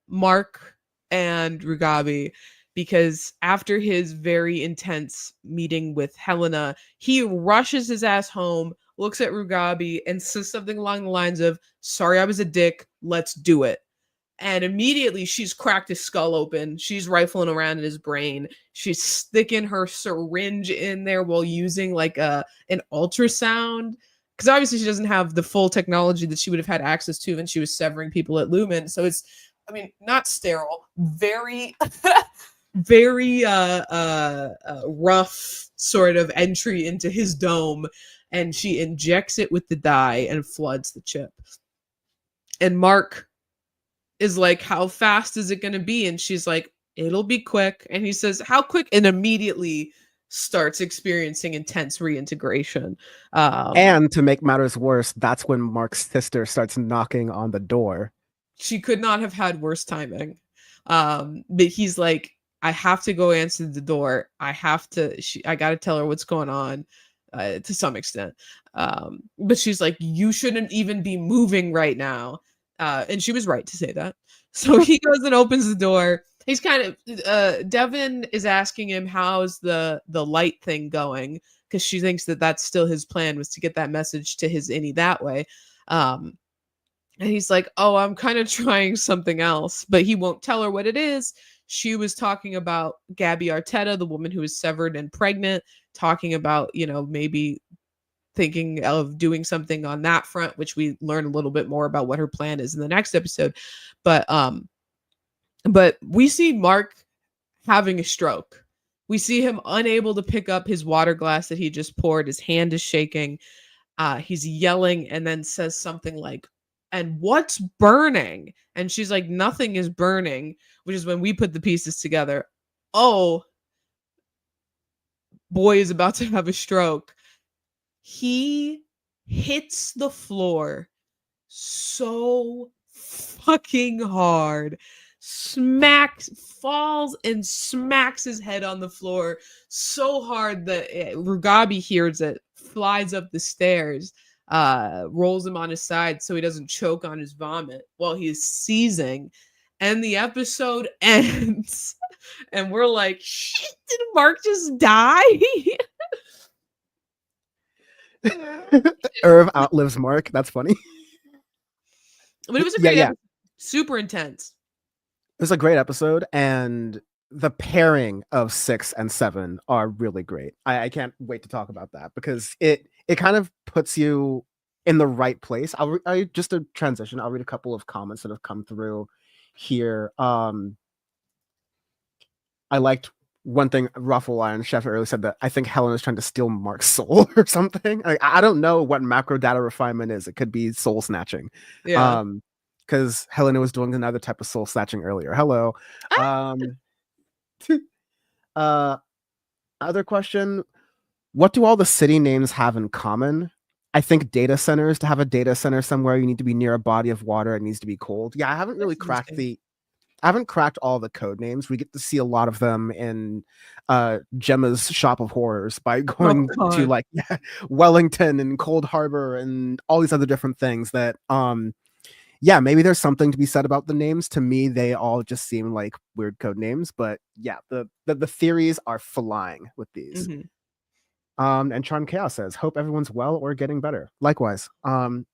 Mark and Rugabi, because after his very intense meeting with Helena, he rushes his ass home, looks at Rugabi, and says something along the lines of, "Sorry, I was a dick. Let's do it." And immediately she's cracked his skull open. She's rifling around in his brain. She's sticking her syringe in there while using like an ultrasound. Because obviously she doesn't have the full technology that she would have had access to when she was severing people at Lumen. So it's, I mean, not sterile, very, very rough sort of entry into his dome. And she injects it with the dye and floods the chip. And Mark is like, "How fast is it going to be?" And she's like, "It'll be quick." And he says, "How quick?" And immediately starts experiencing intense reintegration. and to make matters worse, that's when Mark's sister starts knocking on the door. She could not have had worse timing. But he's like, "I have to go answer the door. I got to tell her what's going on." To some extent. But she's like, "You shouldn't even be moving right now." And she was right to say that. So he goes and opens the door. He's kind of Devin is asking him how's the light thing going, because she thinks that that's still his plan, was to get that message to his innie that way. And he's like, "Oh, I'm kind of trying something else," but he won't tell her what it is. She was talking about Gabby Arteta, the woman who was severed and pregnant, talking about, maybe thinking of doing something on that front, which we learn a little bit more about what her plan is in the next episode. But we see Mark having a stroke. We see him unable to pick up his water glass that he just poured. His hand is shaking. He's yelling and then says something like, "And what's burning?" And she's like, "Nothing is burning," which is when we put the pieces together. Oh, boy is about to have a stroke. He hits the floor so fucking hard, falls and smacks his head on the floor so hard that Rugabi hears it, flies up the stairs, rolls him on his side so he doesn't choke on his vomit while he's seizing. And the episode ends. And we're like, shit, did Mark just die? Irv outlives Mark. That's funny. But it was a great episode. Super intense. It was a great episode, and the pairing of 6 and 7 are really great. I can't wait to talk about that, because it kind of puts you in the right place. I just a transition. I'll read a couple of comments that have come through here. I liked one thing. Ruffle Iron Chef earlier said that I think Helen is trying to steal Mark's soul or something. I don't know what macro data refinement is. It could be soul snatching. Yeah. Because Helena was doing another type of soul snatching earlier. Hello. Other question. What do all the city names have in common? I think data centers. To have a data center somewhere, you need to be near a body of water. It needs to be cold. Yeah, I haven't really cracked all the code names. We get to see a lot of them in Gemma's Shop of Horrors by going to like Wellington and Cold Harbor and all these other different things that maybe there's something to be said about the names. To me, they all just seem like weird code names, but yeah, the theories are flying with these. Mm-hmm. And Tron Chaos says, "Hope everyone's well or getting better." Likewise. I'm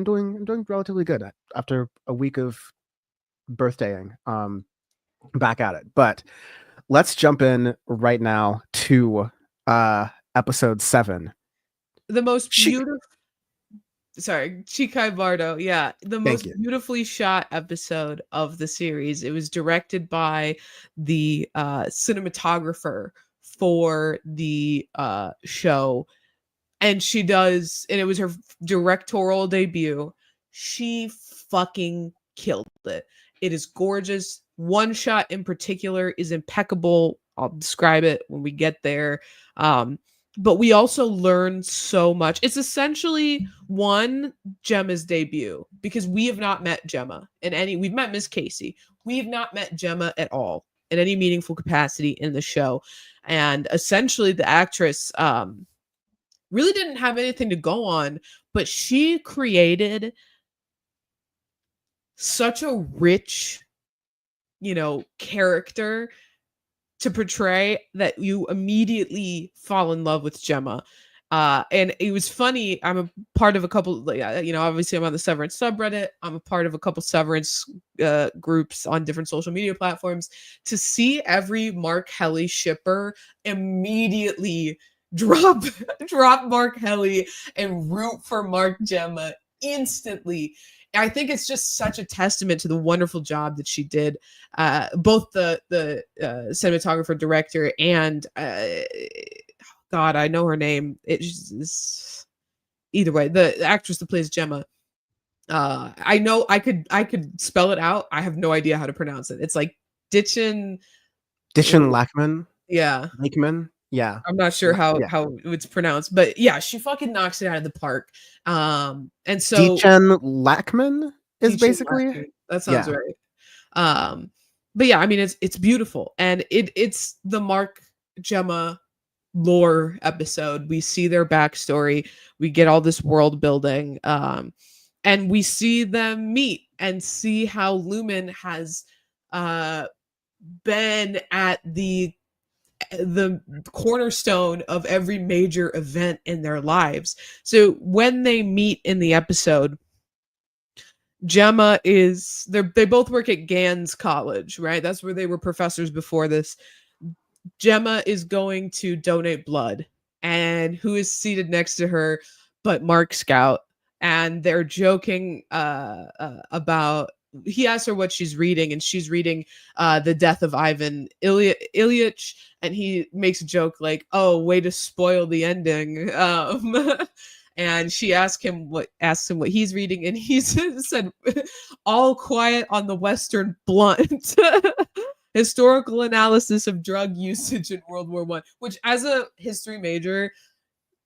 doing relatively good after a week of birthdaying. Back at it. But let's jump in right now to episode 7. The most beautiful Chikhai Bardo. Yeah, the most beautifully shot episode of the series. It was directed by the cinematographer for the show, and it was her directorial debut. She fucking killed it. It is gorgeous. One shot in particular is impeccable. I'll describe it when we get there. But we also learn so much. It's essentially Gemma's debut, because we have not met Gemma we've met Miss Casey. We've not met Gemma at all. in any meaningful capacity in the show. And essentially the actress really didn't have anything to go on, but she created such a rich, character to portray that you immediately fall in love with Gemma. And it was funny. I'm a part of a couple, obviously I'm on the Severance subreddit. I'm a part of a couple Severance groups on different social media platforms. To see every Mark Helly shipper immediately drop Mark Helly and root for Mark Gemma instantly. I think it's just such a testament to the wonderful job that she did, both the cinematographer, director, and God, I know her name. It's either way, the actress that plays Gemma. I know I could spell it out. I have no idea how to pronounce it. It's like Ditchin Lackman. Yeah. Lakeman. Yeah. I'm not sure how it's pronounced, but yeah, she fucking knocks it out of the park. And so Ditchin Lackman is basically Lackman. That sounds right. But yeah, I mean it's beautiful, and it's the Mark Gemma lore episode. We see their backstory, we get all this world building, and we see them meet and see how Lumen has been at the cornerstone of every major event in their lives. So when they meet in the episode, Gemma they both work at Gans College, right? That's where they were professors before this. Gemma is going to donate blood, and who is seated next to her but Mark Scout, and they're joking about, he asks her what she's reading, and she's reading The Death of Ivan Ilyich, and he makes a joke like, oh, way to spoil the ending. And she asks him what he's reading, and he said, All Quiet on the Western Blunt. Historical analysis of drug usage in World War I, which, as a history major,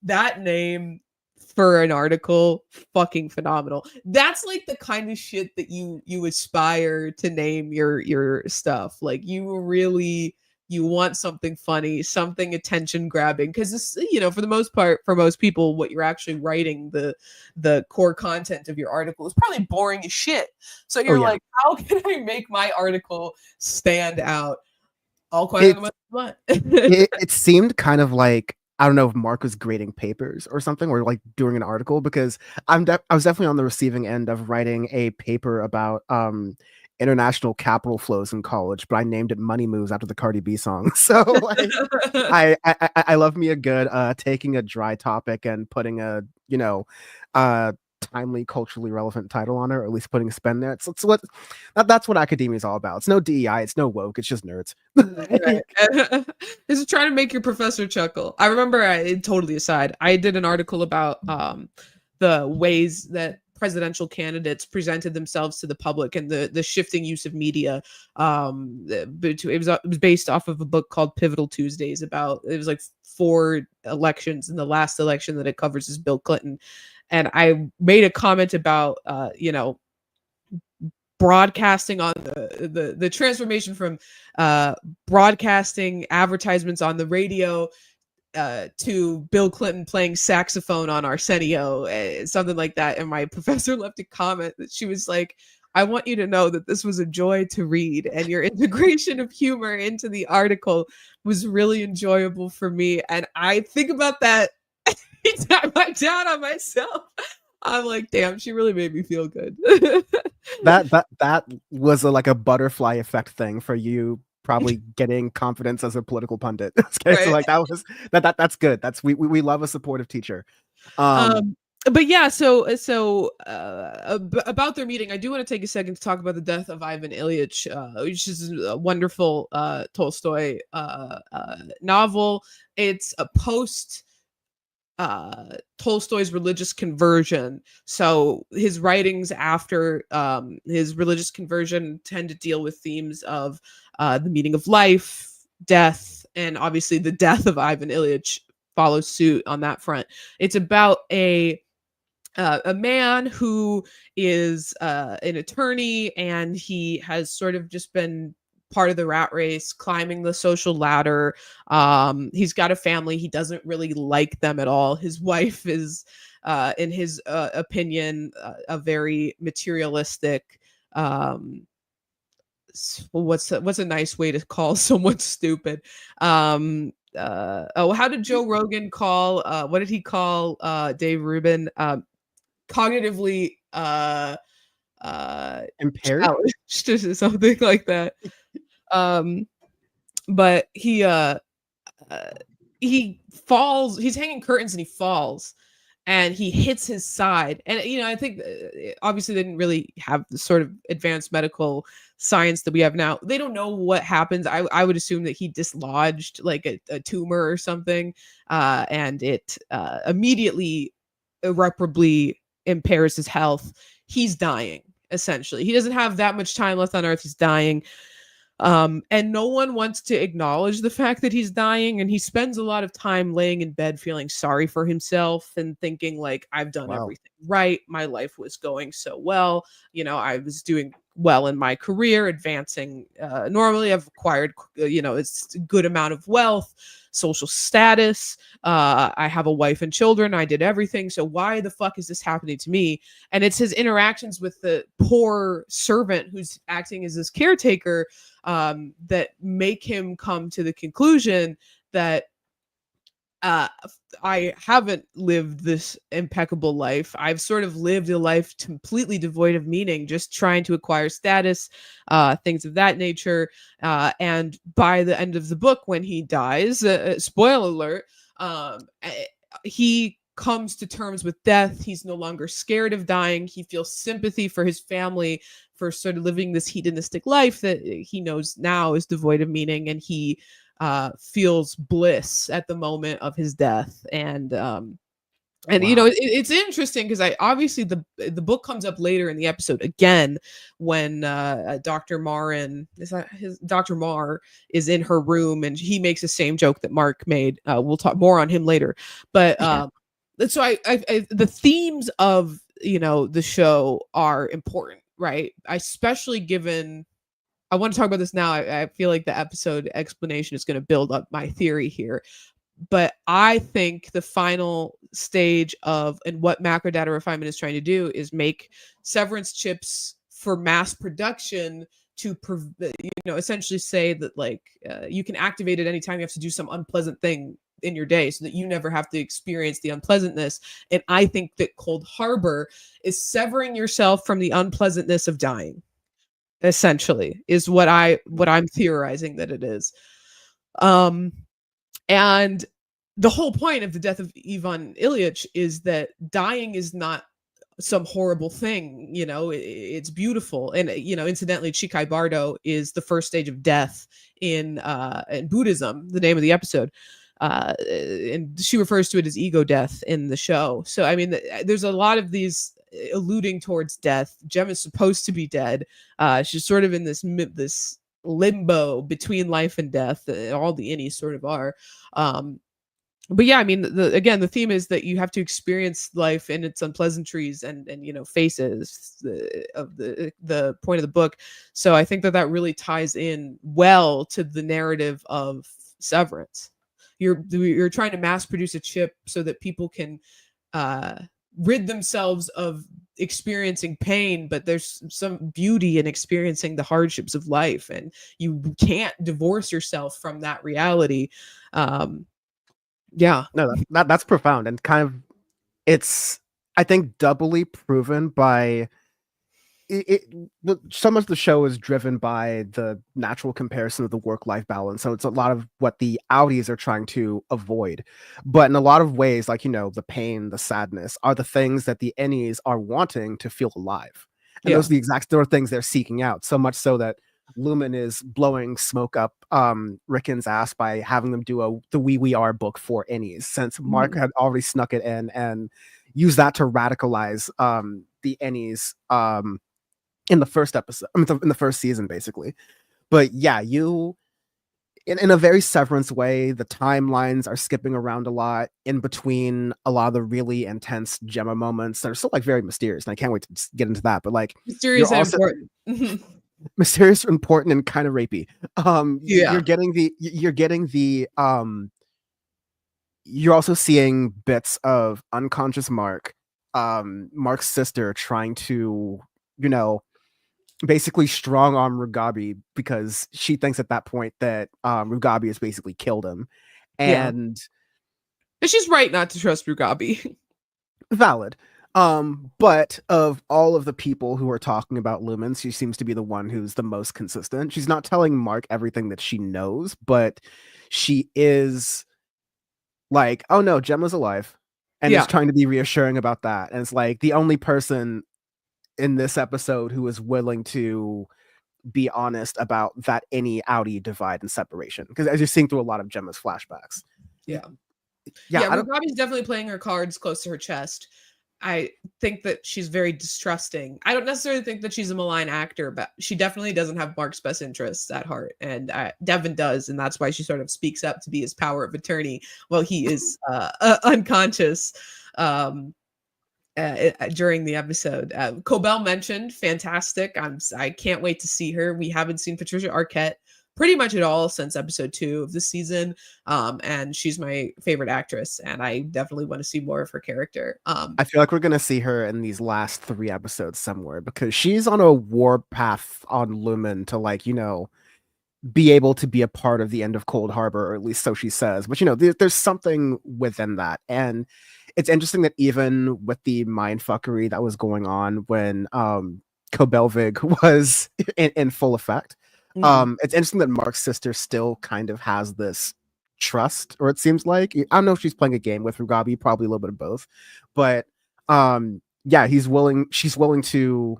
that name for an article, fucking phenomenal. That's like the kind of shit that you aspire to name your stuff. Like, you want something funny, something attention grabbing, because this, for the most part, for most people, what you're actually writing, the core content of your article is probably boring as shit. So you're like, how can I make my article stand out? All Quiet on the Western Front. It seemed kind of like, I don't know if Mark was grading papers or something, or like doing an article, because I was definitely on the receiving end of writing a paper about international capital flows in college, but I named it Money Moves after the Cardi B song. So like, I love me a good taking a dry topic and putting a timely, culturally relevant title on it, or at least putting a spin there. That's what academia is all about. It's no DEI, it's no woke, it's just nerds. This is trying to make your professor chuckle. I remember, totally aside, I did an article about the ways that presidential candidates presented themselves to the public, and the shifting use of media. It was based off of a book called Pivotal Tuesdays. It was like 4 elections, and the last election that it covers is Bill Clinton. And I made a comment about broadcasting on the transformation from broadcasting advertisements on the radio to Bill Clinton playing saxophone on Arsenio, something like that. And my professor left a comment that she was like, I want you to know that this was a joy to read, and your integration of humor into the article was really enjoyable for me. And I think about that anytime I'm down on myself. I'm like, damn, she really made me feel good. that was like a butterfly effect thing for you, probably getting confidence as a political pundit. Okay, right. So like that's good. We love a supportive teacher. But yeah, so about their meeting, I do want to take a second to talk about The Death of Ivan Ilyich, which is a wonderful Tolstoy novel. It's a post Tolstoy's religious conversion. So his writings after his religious conversion tend to deal with themes of the meaning of life, death, and obviously the death of Ivan Ilyich follows suit on that front. It's about a man who is an attorney, and he has sort of just been part of the rat race, climbing the social ladder. He's got a family. He doesn't really like them at all. His wife is, in his opinion, a very materialistic. What's a nice way to call someone stupid? How did Joe Rogan call? What did he call Dave Rubin? Cognitively Impaired. challenged or something like that. But he falls. He's hanging curtains and he falls, and he hits his side. And I think obviously they didn't really have the sort of advanced medical science that we have now. They don't know what happens. I would assume that he dislodged like a tumor or something, and it immediately irreparably impairs his health. He's dying, essentially. He doesn't have that much time left on Earth. He's dying. And no one wants to acknowledge the fact that he's dying, and he spends a lot of time laying in bed feeling sorry for himself and thinking like, I've done everything right, my life was going so well, I was doing well in my career, advancing normally. I've acquired it's a good amount of wealth, social status, I have a wife and children, I did everything, so why the fuck is this happening to me? And it's his interactions with the poor servant who's acting as his caretaker that make him come to the conclusion that I haven't lived this impeccable life. I've sort of lived a life completely devoid of meaning, just trying to acquire status, things of that nature. And by the end of the book, when he dies, spoiler alert, he comes to terms with death. He's no longer scared of dying. He feels sympathy for his family for sort of living this hedonistic life that he knows now is devoid of meaning, and he feels bliss at the moment of his death. And it's interesting because obviously the book comes up later in the episode again when Dr. Marin, Dr. Mar is in her room, and he makes the same joke that Mark made. We'll talk more on him later, but so I the themes of the show are important, right? Especially given, I want to talk about this now. I feel like the episode explanation is going to build up my theory here. But I think the final stage of, and what macrodata refinement is trying to do, is make severance chips for mass production to, essentially say that like you can activate it anytime you have to do some unpleasant thing in your day so that you never have to experience the unpleasantness. And I think that Cold Harbor is severing yourself from the unpleasantness of dying. Essentially is what I'm theorizing that it is. And the whole point of the death of Ivan Ilyich is that dying is not some horrible thing, it's beautiful. And incidentally, Chikhai Bardo is the first stage of death in Buddhism, the name of the episode. And she refers to it as ego death in the show. So I mean, there's a lot of these alluding towards death. Gemma's supposed to be dead. She's sort of in this limbo between life and death. All the innies sort of are. But yeah, I mean, the theme is that you have to experience life in its unpleasantries and faces of the point of the book. So I think that really ties in well to the narrative of Severance. You're trying to mass produce a chip so that people can rid themselves of experiencing pain, but there's some beauty in experiencing the hardships of life, and you can't divorce yourself from that reality. That's profound, and kind of, it's, I think, doubly proven by so much of the show is driven by the natural comparison of the work-life balance. So it's a lot of what the outies are trying to avoid. But in a lot of ways, like, the pain, the sadness are the things that the innies are wanting to feel alive. And those are the exact sort of things they're seeking out. So much so that Lumen is blowing smoke up Rickon's ass by having them do the We Are book for innies, since Mark had already snuck it in and used that to radicalize the innies in the first episode, in the first season, basically. But yeah, in a very Severance way, the timelines are skipping around a lot in between a lot of the really intense Gemma moments that are still like very mysterious, and I can't wait to get into that. But like, mysterious and important. mysterious, important, and kind of rapey. Yeah. You're also seeing bits of unconscious Mark, Mark's sister trying to, you know, basically strong arm Rugabi because she thinks at that point that Rugabi has basically killed him. Yeah. And And she's right not to trust Rugabi. valid. But of all of the people who are talking about lumens, she seems to be the one who's the most consistent. She's not telling Mark everything that she knows, but she is like, oh no, Gemma's alive, and is trying to be reassuring about that. And it's like the only person in this episode who is willing to be honest about that any Audi divide and separation. Because as you're seeing through a lot of Gemma's flashbacks. Yeah, Yeah, Rugabi's definitely playing her cards close to her chest. I think that she's very distrusting. I don't necessarily think that she's a malign actor, but she definitely doesn't have Mark's best interests at heart. And Devin does, and that's why she sort of speaks up to be his power of attorney while he is unconscious during the episode. Cobell mentioned, fantastic. I can't wait to see her. We haven't seen Patricia Arquette pretty much at all since episode 2 of the season, and she's my favorite actress, and I definitely want to see more of her character. I feel like we're gonna see her in these last 3 episodes somewhere because she's on a war path on Lumen to, like, you know, be able to be a part of the end of Cold Harbor, or at least so she says. But you know, there's something within that, and it's interesting that even with the mindfuckery that was going on when Kobelvig was in full effect, it's interesting that Mark's sister still kind of has this trust, or it seems like. I don't know if she's playing a game with Rugabi, probably a little bit of both, but yeah, she's willing to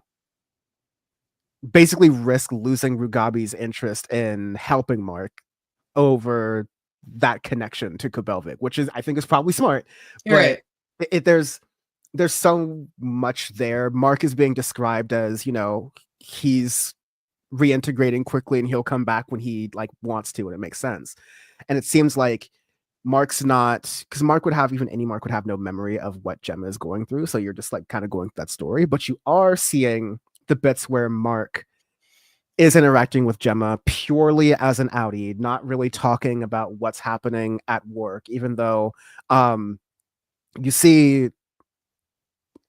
basically risk losing Rugabi's interest in helping Mark over that connection to Kobelvik, which is, I think, is probably smart. But right. There's so much there. Mark is being described as, you know, he's reintegrating quickly and he'll come back when he like wants to, and it makes sense. And it seems like Mark's not, because Mark would have no memory of what Gemma is going through. So you're just like kind of going through that story, but you are seeing the bits where Mark is interacting with Gemma purely as an outie, not really talking about what's happening at work, even though you see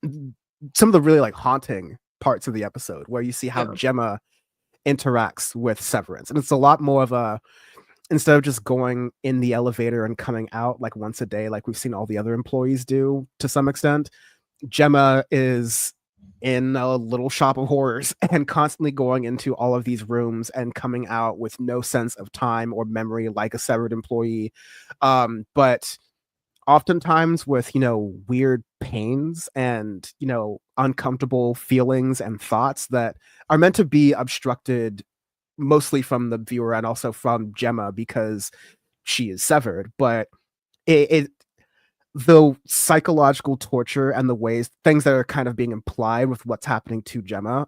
some of the really like haunting parts of the episode where you see how Gemma interacts with Severance. And it's a lot more of a, instead of just going in the elevator and coming out like once a day, like we've seen all the other employees do to some extent, Gemma is in a little shop of horrors and constantly going into all of these rooms and coming out with no sense of time or memory like a severed employee. But oftentimes with, you know, weird pains and, you know, uncomfortable feelings and thoughts that are meant to be obstructed mostly from the viewer and also from Gemma because she is severed. But the psychological torture and the things that are kind of being implied with what's happening to Gemma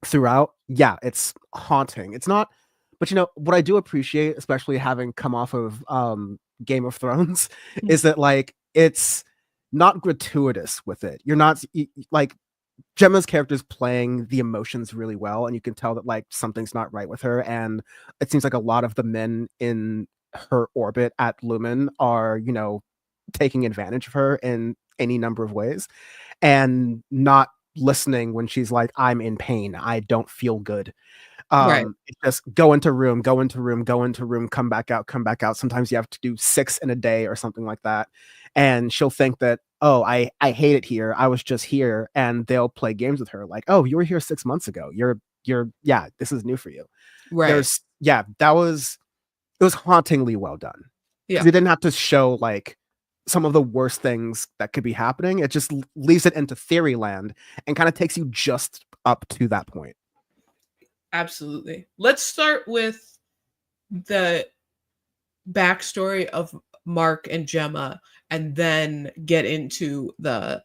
throughout, yeah, it's haunting. It's not, but you know what I do appreciate, especially having come off of Game of Thrones, is that like it's not gratuitous with it. You're not like, Gemma's character is playing the emotions really well, and you can tell that like something's not right with her. And it seems like a lot of the men in her orbit at Lumen are, you know, taking advantage of her in any number of ways and not listening when she's like, I'm in pain, I don't feel good. Just go into room, come back out. Sometimes you have to do 6 in a day or something like that. And she'll think that, oh, I hate it here, I was just here. And they'll play games with her like, oh, you were here 6 months ago, you're yeah, this is new for you. It was hauntingly well done. They didn't have to show like some of the worst things that could be happening. It just leaves it into theory land and kind of takes you just up to that point. Absolutely. Let's start with the backstory of Mark and Gemma, and then get into the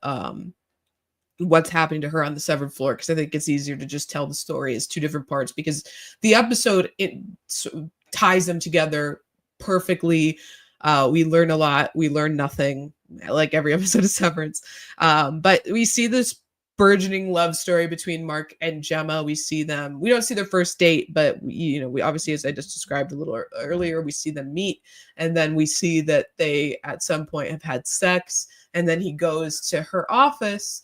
what's happening to her on the severed floor, because I think it's easier to just tell the story as 2 different parts, because the episode, it ties them together perfectly. We learn a lot, we learn nothing, like every episode of Severance. But we see this burgeoning love story between Mark and Gemma. We don't see their first date, but we obviously, as I just described a little earlier, we see them meet, and then we see that they at some point have had sex, and then he goes to her office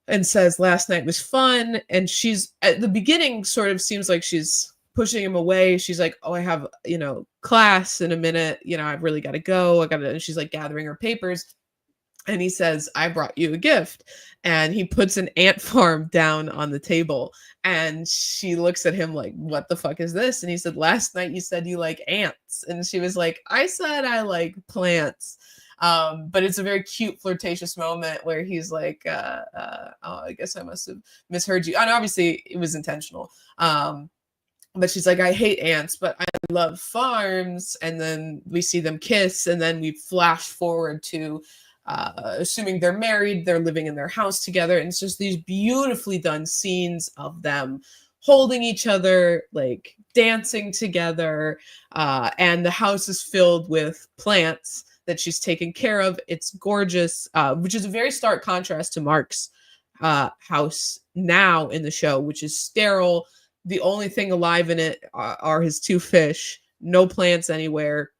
and says last night was fun, and she's at the beginning sort of seems like she's pushing him away. She's like, oh, I have class in a minute, I've really got to go, and she's like gathering her papers. And he says, I brought you a gift. And he puts an ant farm down on the table. And she looks at him like, what the fuck is this? And he said, last night you said you like ants. And she was like, I said I like plants. But it's a very cute, flirtatious moment where he's like, oh, I guess I must have misheard you. And obviously it was intentional. But she's like, I hate ants, but I love farms. And then we see them kiss. And then we flash forward to assuming they're married, they're living in their house together, and it's just these beautifully done scenes of them holding each other, like dancing together, and the house is filled with plants that she's taken care of. It's gorgeous, which is a very stark contrast to Mark's house now in the show, which is sterile. The only thing alive in it are his 2 fish, no plants anywhere,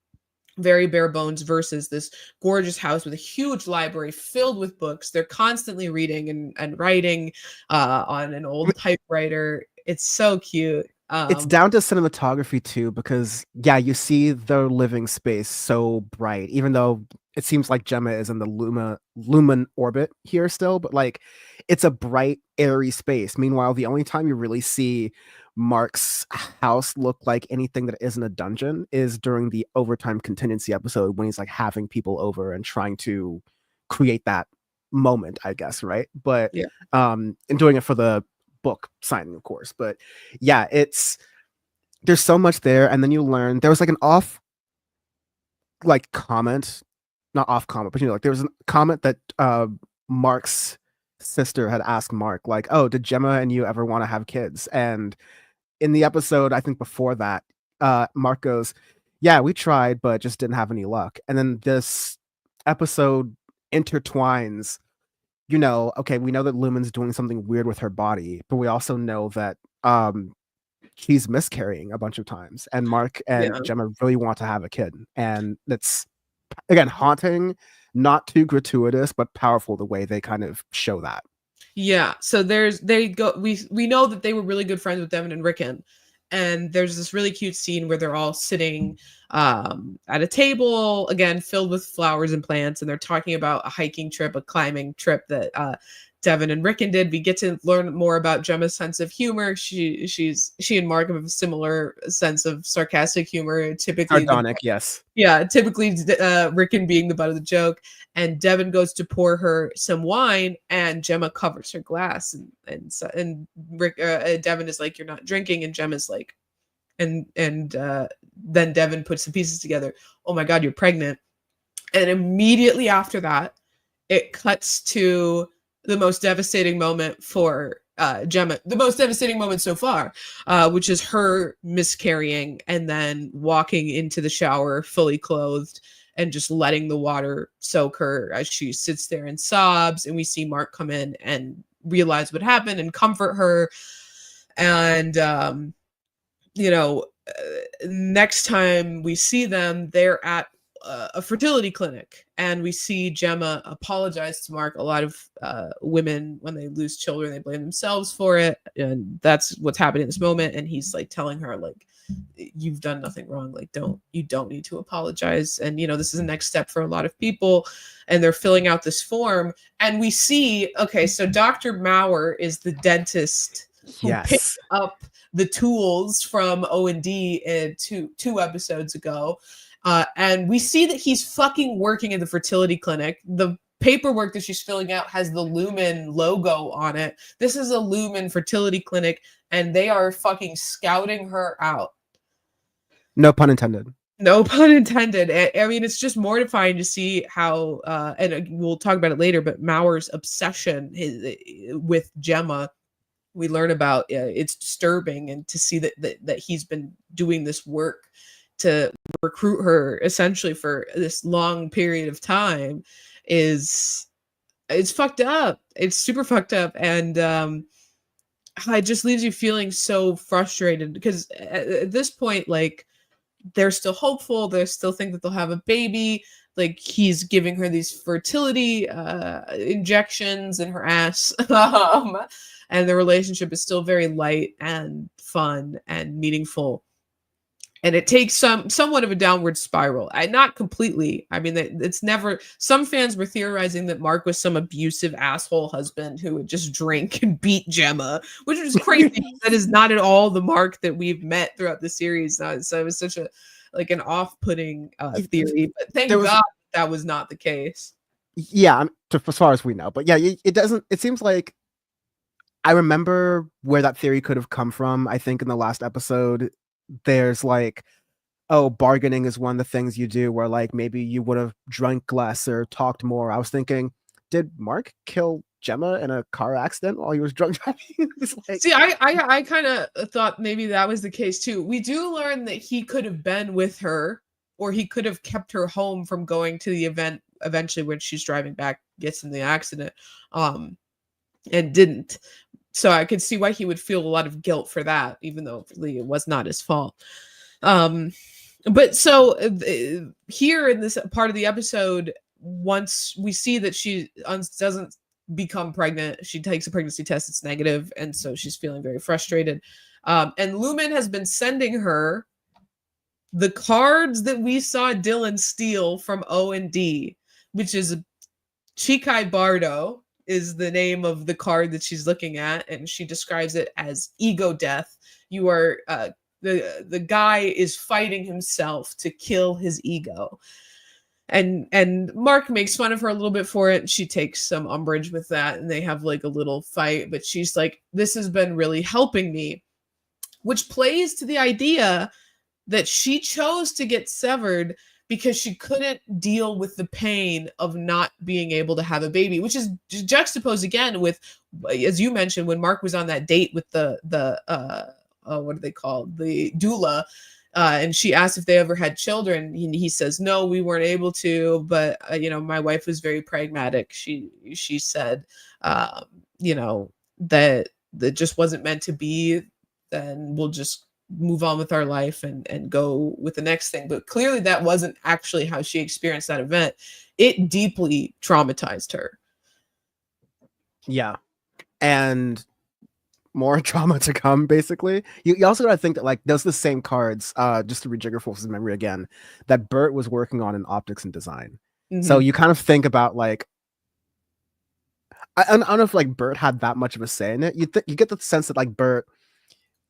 very bare bones, versus this gorgeous house with a huge library filled with books. They're constantly reading and writing on an old typewriter. It's so cute. It's down to cinematography too, because you see the living space so bright, even though it seems like Gemma is in the lumen orbit here still, but like it's a bright, airy space. Meanwhile, the only time you really see Mark's house look like anything that isn't a dungeon is during the overtime contingency episode when he's like having people over and trying to create that moment, I guess, right? But and doing it for the book signing, of course. But there's so much there, and then you learn there was like an comment, not off comment, but there was a comment that Mark's sister had asked Mark, like, oh, did Gemma and you ever want to have kids? And in the episode, I think before that, Mark goes, yeah, we tried, but just didn't have any luck. And then this episode intertwines, okay, we know that Lumen's doing something weird with her body, but we also know that she's miscarrying a bunch of times, and Mark and Gemma really want to have a kid. And it's, again, haunting, not too gratuitous, but powerful the way they kind of show that. Yeah, so we know that they were really good friends with Devin and Rickon, and there's this really cute scene where they're all sitting at a table, again filled with flowers and plants, and they're talking about a hiking trip, a climbing trip that Devin and Rickon did. We get to learn more about Gemma's sense of humor. She and Mark have a similar sense of sarcastic humor, typically sardonic, yes. Yeah, typically Rickon being the butt of the joke. And Devin goes to pour her some wine, and Gemma covers her glass, and Devin is like, "You're not drinking," and Gemma's like, and then Devin puts the pieces together. Oh my God, you're pregnant! And immediately after that, it cuts to the most devastating moment for Gemma, the most devastating moment so far, which is her miscarrying and then walking into the shower fully clothed and just letting the water soak her as she sits there and sobs. And we see Mark come in and realize what happened and comfort her. And, next time we see them, they're at a fertility clinic, and we see Gemma apologize to Mark. A lot of women, when they lose children, they blame themselves for it, and that's what's happening in this moment. And he's like telling her, like, you've done nothing wrong, like you don't need to apologize. And this is the next step for a lot of people, and they're filling out this form, and we see, okay, so Dr. Maurer is the dentist who picked up the tools from O&D two episodes ago. And we see that he's fucking working in the fertility clinic. The paperwork that she's filling out has the Lumen logo on it. This is a Lumen fertility clinic, and they are fucking scouting her out. No pun intended. No pun intended. I mean, it's just mortifying to see how, and we'll talk about it later, but Maurer's obsession with Gemma, we learn about. It's disturbing, and to see that he's been doing this work to recruit her essentially for this long period of time is it's fucked up. It's super fucked up, and it just leaves you feeling so frustrated because at this point, like, they're still hopeful. They still think that they'll have a baby. Like, he's giving her these fertility injections in her ass. And the relationship is still very light and fun and meaningful. And it takes somewhat of a downward spiral. Not completely. I mean, it's never. Some fans were theorizing that Mark was some abusive asshole husband who would just drink and beat Gemma, which is crazy. That is not at all the Mark that we've met throughout the series. So it was such a an off-putting theory. But thank God that was not the case. Yeah, as far as we know. But yeah, it doesn't. It seems like I remember where that theory could have come from. I think in the last episode, there's like, oh, bargaining is one of the things you do where like maybe you would have drunk less or talked more. I was thinking, did Mark kill Gemma in a car accident while he was drunk driving? See, I kind of thought maybe that was the case too. We do learn that he could have been with her, or he could have kept her home from going to the event eventually when she's driving back, gets in the accident, and didn't. So I could see why he would feel a lot of guilt for that, even though it was not his fault. But so here in this part of the episode, once we see that she doesn't become pregnant, she takes a pregnancy test, it's negative, and so she's feeling very frustrated. And Lumen has been sending her the cards that we saw Dylan steal from O&D, which is Chikhai Bardo is the name of the card that she's looking at, and she describes it as ego death. You are the guy is fighting himself to kill his ego. And Mark makes fun of her a little bit for it. She takes some umbrage with that, and they have like a little fight, but she's like, this has been really helping me, which plays to the idea that she chose to get severed because she couldn't deal with the pain of not being able to have a baby, which is juxtaposed again with, as you mentioned, when Mark was on that date with the what are they called? The doula. And she asked if they ever had children. He says, no, we weren't able to, but my wife was very pragmatic. She said, that just wasn't meant to be. Then we'll just move on with our life and go with the next thing. But clearly that wasn't actually how she experienced that event. It deeply traumatized her. Yeah. And more trauma to come, basically. You also gotta think that like those are the same cards, just to rejigger Force's memory again, that Bert was working on in optics and design. Mm-hmm. So you kind of think about like, I don't know if like Bert had that much of a say in it. You get the sense that like Bert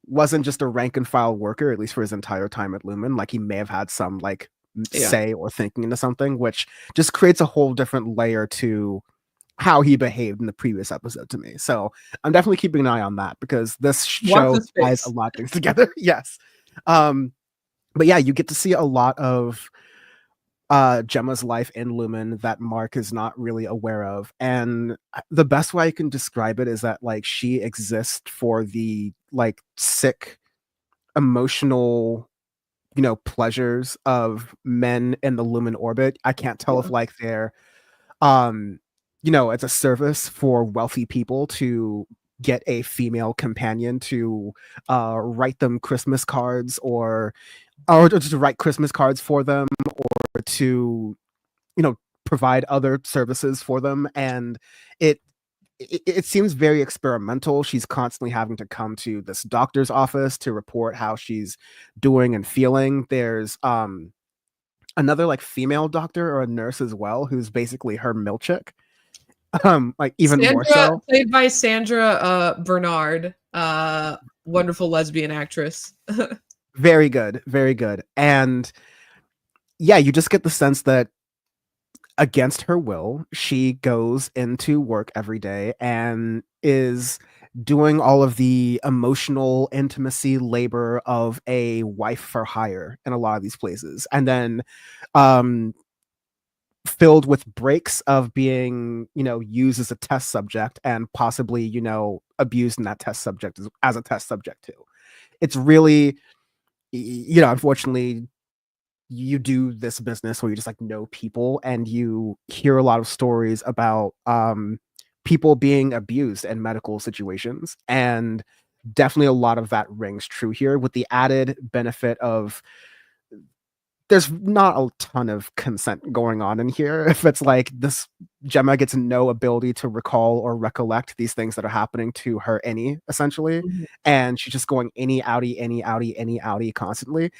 wasn't just a rank and file worker, at least for his entire time at Lumen. Like he may have had some like say or thinking into something, which just creates a whole different layer to how he behaved in the previous episode to me. So I'm definitely keeping an eye on that because this show ties a lot of things together. Yes. But yeah, you get to see a lot of Gemma's life in Lumen that Mark is not really aware of. And the best way I can describe it is that like she exists for the like sick emotional pleasures of men in the Lumen orbit. I can't tell if like they're it's a service for wealthy people to get a female companion to write them Christmas cards or to write Christmas cards for them, or to provide other services for them. And it seems very experimental. She's constantly having to come to this doctor's office to report how she's doing and feeling. There's another like female doctor or a nurse as well who's basically her milkship. Like even Sandra, more so, played by Sandra Bernard, wonderful lesbian actress. very good, very good. And yeah, you just get the sense that against her will, she goes into work every day and is doing all of the emotional intimacy labor of a wife for hire in a lot of these places, and then filled with breaks of being used as a test subject and possibly abused in that test subject as a test subject too. It's really unfortunately you do this business where you just like know people and you hear a lot of stories about people being abused in medical situations, and definitely a lot of that rings true here, with the added benefit of there's not a ton of consent going on in here. If it's like this, Gemma gets no ability to recall or recollect these things that are happening to her essentially, Mhm. and she's just going any outie constantly.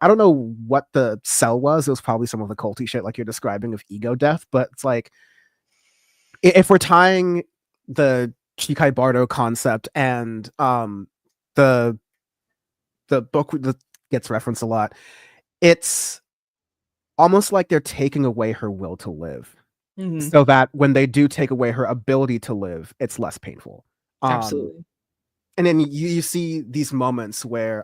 I don't know what the cell was. It was probably some of the culty shit like you're describing of ego death, but it's like if we're tying the Chikhai Bardo concept and the book that gets referenced a lot, it's almost like they're taking away her will to live, Mhm. so that when they do take away her ability to live, it's less painful. Absolutely. And then you see these moments where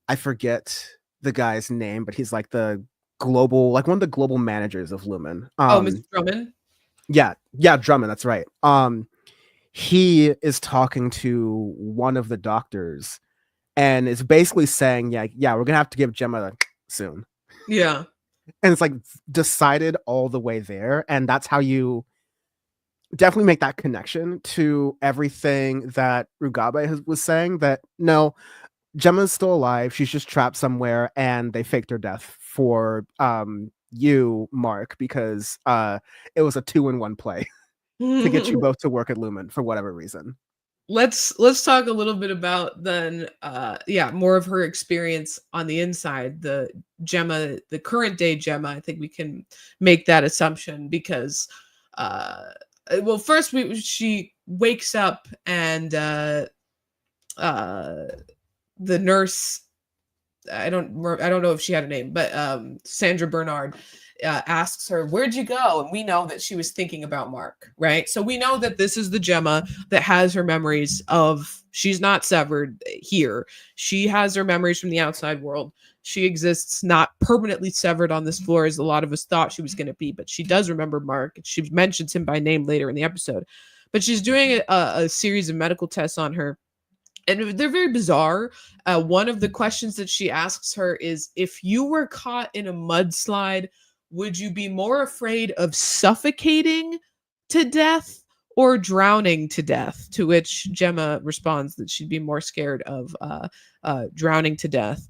I forget the guy's name, but he's like the global, like one of the global managers of Lumen. Oh, Mr. Drummond. Yeah, Drummond, that's right. He is talking to one of the doctors and is basically saying, we're gonna have to give Gemma soon. Yeah. And it's like decided all the way there, and that's how you definitely make that connection to everything that Rugabe was saying, that no, Gemma's still alive, she's just trapped somewhere, and they faked her death for you, Mark, because it was a 2-in-1 play to get you both to work at Lumen for whatever reason. Let's talk a little bit about then more of her experience on the inside, the Gemma, the current day Gemma. I think we can make that assumption because well, first she wakes up and the nurse, I don't know if she had a name, but Sandra Bernard asks her, "Where'd you go?" And we know that she was thinking about Mark, right? So we know that this is the Gemma that has her memories of, she's not severed here. She has her memories from the outside world. She exists not permanently severed on this floor as a lot of us thought she was going to be, but she does remember Mark. She mentions him by name later in the episode. But she's doing a series of medical tests on her, and they're very bizarre. One of the questions that she asks her is, if you were caught in a mudslide, would you be more afraid of suffocating to death or drowning to death? To which Gemma responds that she'd be more scared of drowning to death.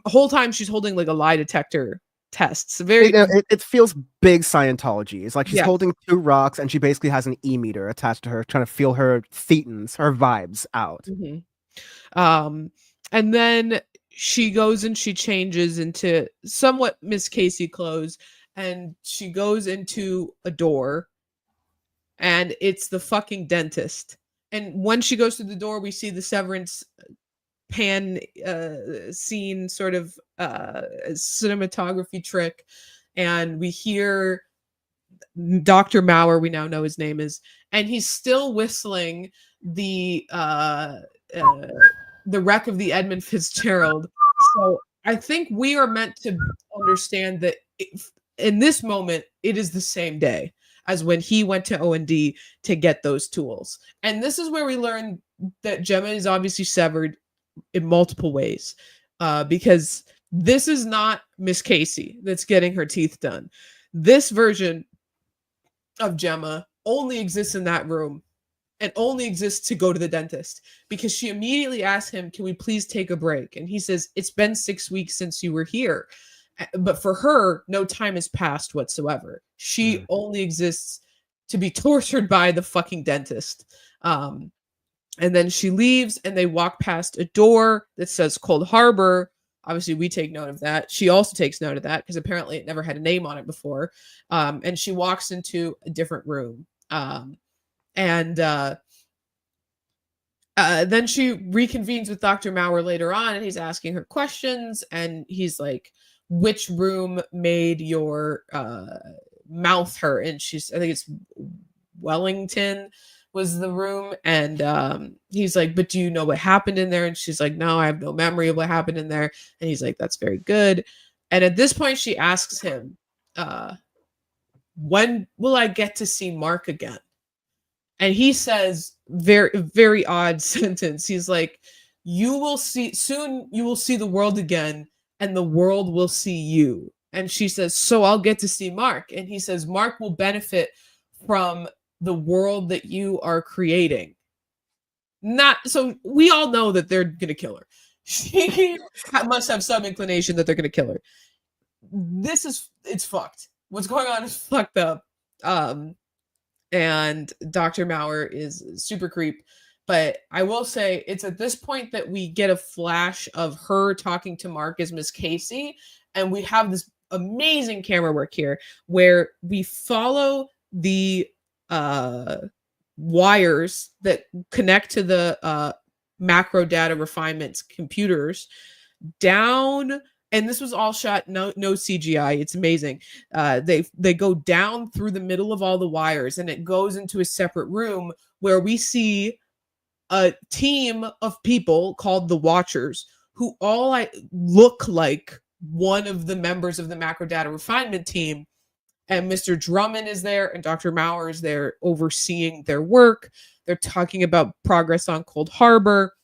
Whole time she's holding like a lie detector tests. It feels big Scientology. It's like she's Yeah. holding 2 rocks and she basically has an e-meter attached to her, trying to feel her thetans, her vibes out. Mhm. And then she goes and she changes into somewhat Miss Casey clothes, and she goes into a door, and it's the fucking dentist. And when she goes through the door, we see the Severance pan scene, sort of cinematography trick, and we hear Dr. Maurer, we now know his name is, and he's still whistling the wreck of the Edmund Fitzgerald. So I think we are meant to understand that in this moment, it is the same day as when he went to O&D to get those tools. And this is where we learn that Gemma is obviously severed in multiple ways, because this is not Miss Casey that's getting her teeth done. This version of Gemma only exists in that room and only exists to go to the dentist, because she immediately asks him, "Can we please take a break?" And he says, "It's been 6 weeks since you were here." But for her, no time has passed whatsoever. She only exists to be tortured by the fucking dentist. And then she leaves and they walk past a door that says Cold Harbor. Obviously, we take note of that. She also takes note of that because apparently it never had a name on it before. And she walks into a different room. And then she reconvenes with Dr. Maurer later on, and he's asking her questions, and he's like, "Which room made your mouth hurt?" And I think it's Wellington was the room, and he's like, "But do you know what happened in there?" And she's like, "No, I have no memory of what happened in there." And he's like, "That's very good." And at this point, she asks him, "When will I get to see Mark again?" And he says, very, very odd sentence. He's like, you will see soon, you will see the world again, and the world will see you. And she says, so I'll get to see Mark. And he says, Mark will benefit from the world that you are creating. Not so we all know that they're gonna kill her. She must have some inclination that they're gonna kill her. It's fucked. What's going on is fucked up. And Dr. Maurer is super creep. But I will say it's at this point that we get a flash of her talking to Mark as Miss Casey, and we have this amazing camera work here where we follow the wires that connect to the macro data refinement's computers down, and this was all shot no CGI. It's amazing. They go down through the middle of all the wires, and it goes into a separate room where we see a team of people called the Watchers, who all look like one of the members of the macro data refinement team. And Mr. Drummond is there, and Dr. Maurer is there overseeing their work. They're talking about progress on Cold Harbor.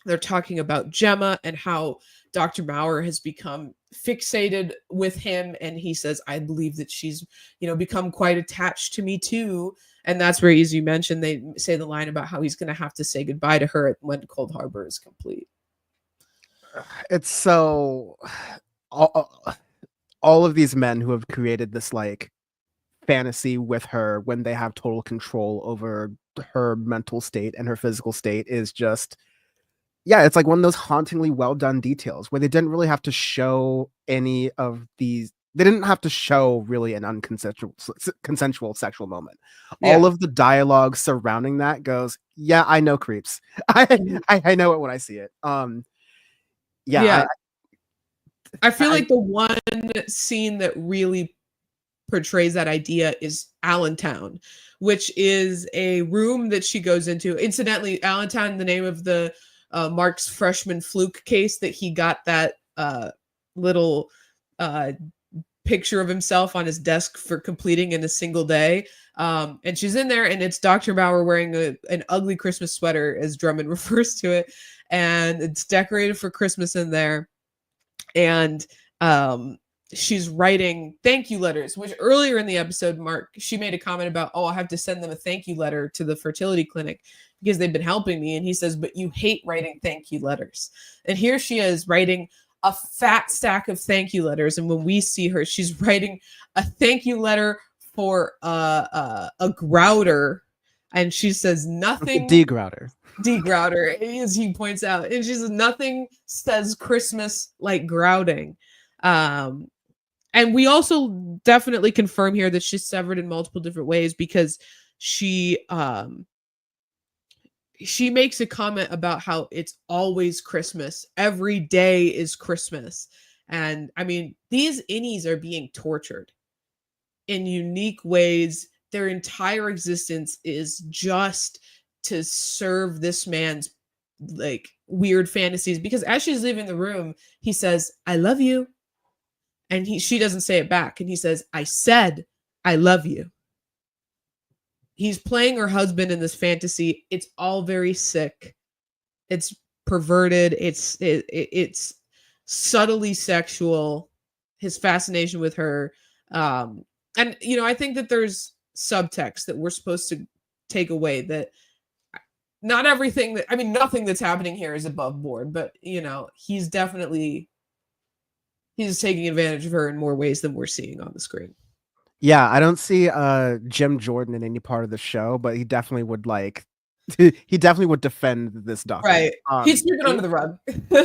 They're talking about Gemma and how Dr. Maurer has become fixated with him. And he says, I believe that she's, become quite attached to me too. And that's where, as you mentioned, they say the line about how he's going to have to say goodbye to her when Cold Harbor is complete. It's so... all of these men who have created this like fantasy with her when they have total control over her mental state and her physical state is just... Yeah, it's like one of those hauntingly well done details where they didn't really have to show any of these. They didn't have to show really an consensual sexual moment. Yeah. All of the dialogue surrounding that goes, yeah, I know creeps. I know it when I see it. Yeah. I feel like the one scene that really portrays that idea is Allentown, which is a room that she goes into. Incidentally, Allentown, the name of the Mark's freshman fluke case that he got that little picture of himself on his desk for completing in a single day. And she's in there, and it's Dr. Maurer wearing an ugly Christmas sweater, as Drummond refers to it. And it's decorated for Christmas in there. And she's writing thank you letters, which earlier in the episode, she made a comment about, I have to send them a thank you letter to the fertility clinic because they've been helping me. And he says, but you hate writing thank you letters. And here she is writing a fat stack of thank you letters. And when we see her, she's writing a thank you letter for a grouter. And she says nothing. Degrouter, as he points out. And she says nothing says Christmas like grouting. And we also definitely confirm here that she's severed in multiple different ways because she makes a comment about how it's always Christmas. Every day is Christmas. And I mean, these innies are being tortured in unique ways. Their entire existence is just to serve this man's like weird fantasies. Because as she's leaving the room, he says, I love you. And she doesn't say it back. And he says, I said, I love you. He's playing her husband in this fantasy. It's all very sick. It's perverted. It's subtly sexual. His fascination with her. And, I think that there's subtext that we're supposed to take away, that not everything nothing that's happening here is above board, but, he's taking advantage of her in more ways than we're seeing on the screen. Yeah, I don't see Jim Jordan in any part of the show, but he definitely would he definitely would defend this doctor. Right. He's sweeping under the rug.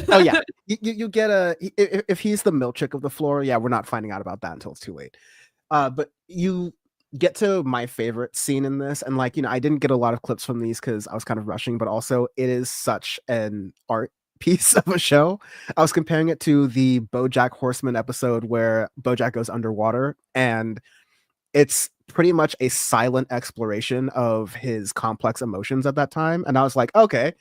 Oh yeah. You get if he's the Milchick of the floor, yeah, we're not finding out about that until it's too late. But you get to my favorite scene in this, and I didn't get a lot of clips from these because I was kind of rushing, but also it is such an art piece of a show. I was comparing it to the BoJack Horseman episode where BoJack goes underwater, and it's pretty much a silent exploration of his complex emotions at that time. And I was like, okay,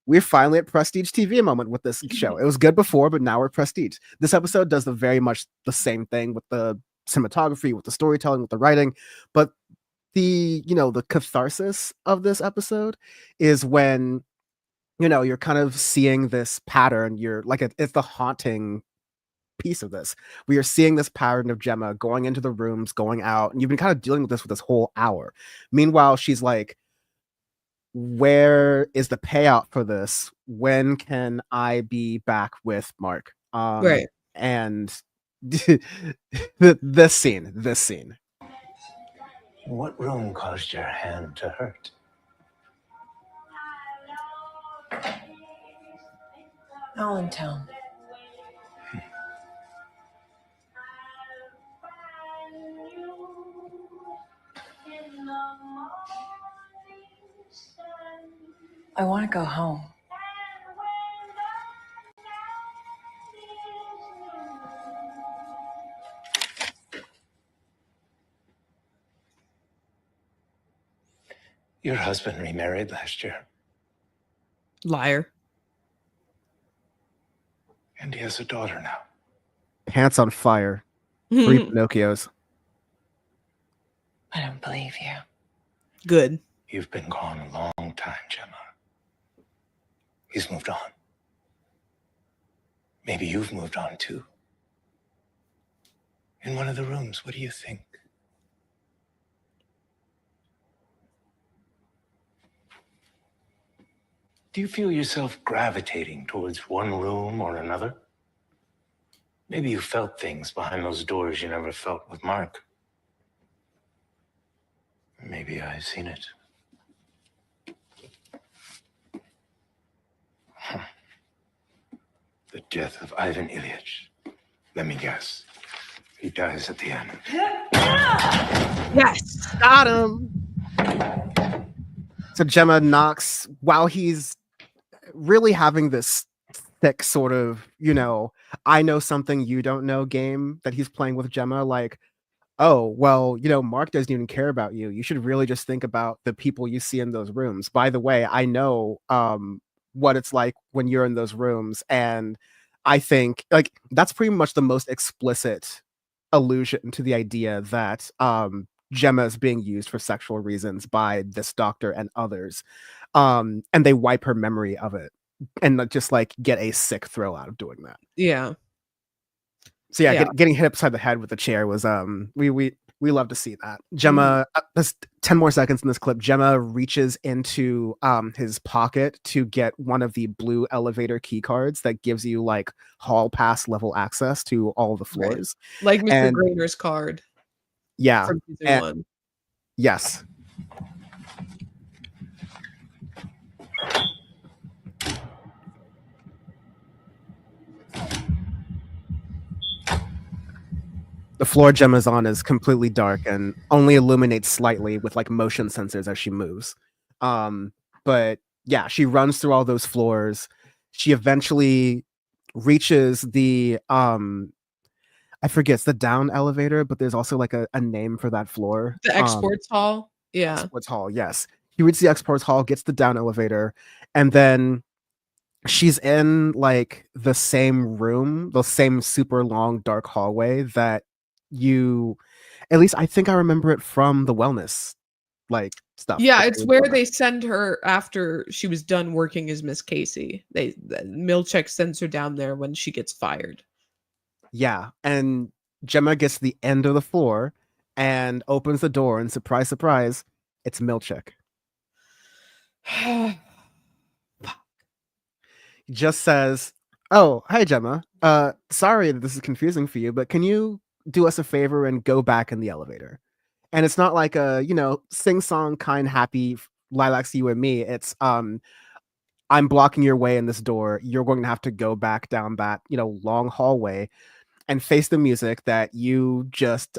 we're finally at prestige TV moment with this show. It was good before, but now we're prestige. This episode does very much the same thing with the cinematography, with the storytelling, with the writing. But the catharsis of this episode is when you're kind of seeing this pattern. You're like, it's the haunting piece of this. We are seeing this pattern of Gemma going into the rooms, going out, and you've been kind of dealing with this whole hour. Meanwhile, she's like, where is the payout for this? When can I be back with Mark? Right. And this scene. What room caused your hand to hurt? Allentown. I want to go home. Your husband remarried last year, Liar. and he has a daughter now. Pants on fire. 3 Pinocchios. I don't believe you. Good. You've been gone a long time, Gemma. He's moved on. Maybe you've moved on too. In one of the rooms, what do you think? Do you feel yourself gravitating towards one room or another? Maybe you felt things behind those doors you never felt with Mark. Maybe I've seen it. The death of Ivan Ilyich. Let me guess. He dies at the end. Yes. Got him. So Gemma knocks while he's really having this thick sort of, I know something you don't know game that he's playing with Gemma. Like, oh, well, Mark doesn't even care about you. You should really just think about the people you see in those rooms. By the way, I know what it's like when you're in those rooms. And I think like that's pretty much the most explicit allusion to the idea that Gemma is being used for sexual reasons by this doctor and others. And they wipe her memory of it and just like get a sick thrill out of doing that. Yeah. So yeah. Getting hit upside the head with a chair was we love to see that. Gemma, there's 10 more seconds in this clip. Gemma reaches into his pocket to get one of the blue elevator key cards that gives you like hall pass level access to all the floors. Right. Like Mr. Grainer's card. Yeah. From season 1. Yes. The floor Gemma's on is completely dark and only illuminates slightly with like motion sensors as she moves. But yeah, she runs through all those floors. She eventually reaches the I forget, it's the down elevator, but there's also like a name for that floor. The exports hall. Yeah. Exports hall, yes. He reaches the exports hall, gets the down elevator, and then she's in like the same room, the same super long dark hallway that at least I think I remember it from the wellness like stuff. Yeah, it's where they send her after she was done working as Miss Casey. Milchek sends her down there when she gets fired. Yeah, and Gemma gets to the end of the floor and opens the door, and surprise, surprise, it's Milchek. He just says, "Oh, hi Gemma. Sorry that this is confusing for you, but can you do us a favor and go back in the elevator?" And it's not like a, sing-song, kind, happy, lilacs, you and me. It's I'm blocking your way in this door. You're going to have to go back down that, long hallway and face the music that you just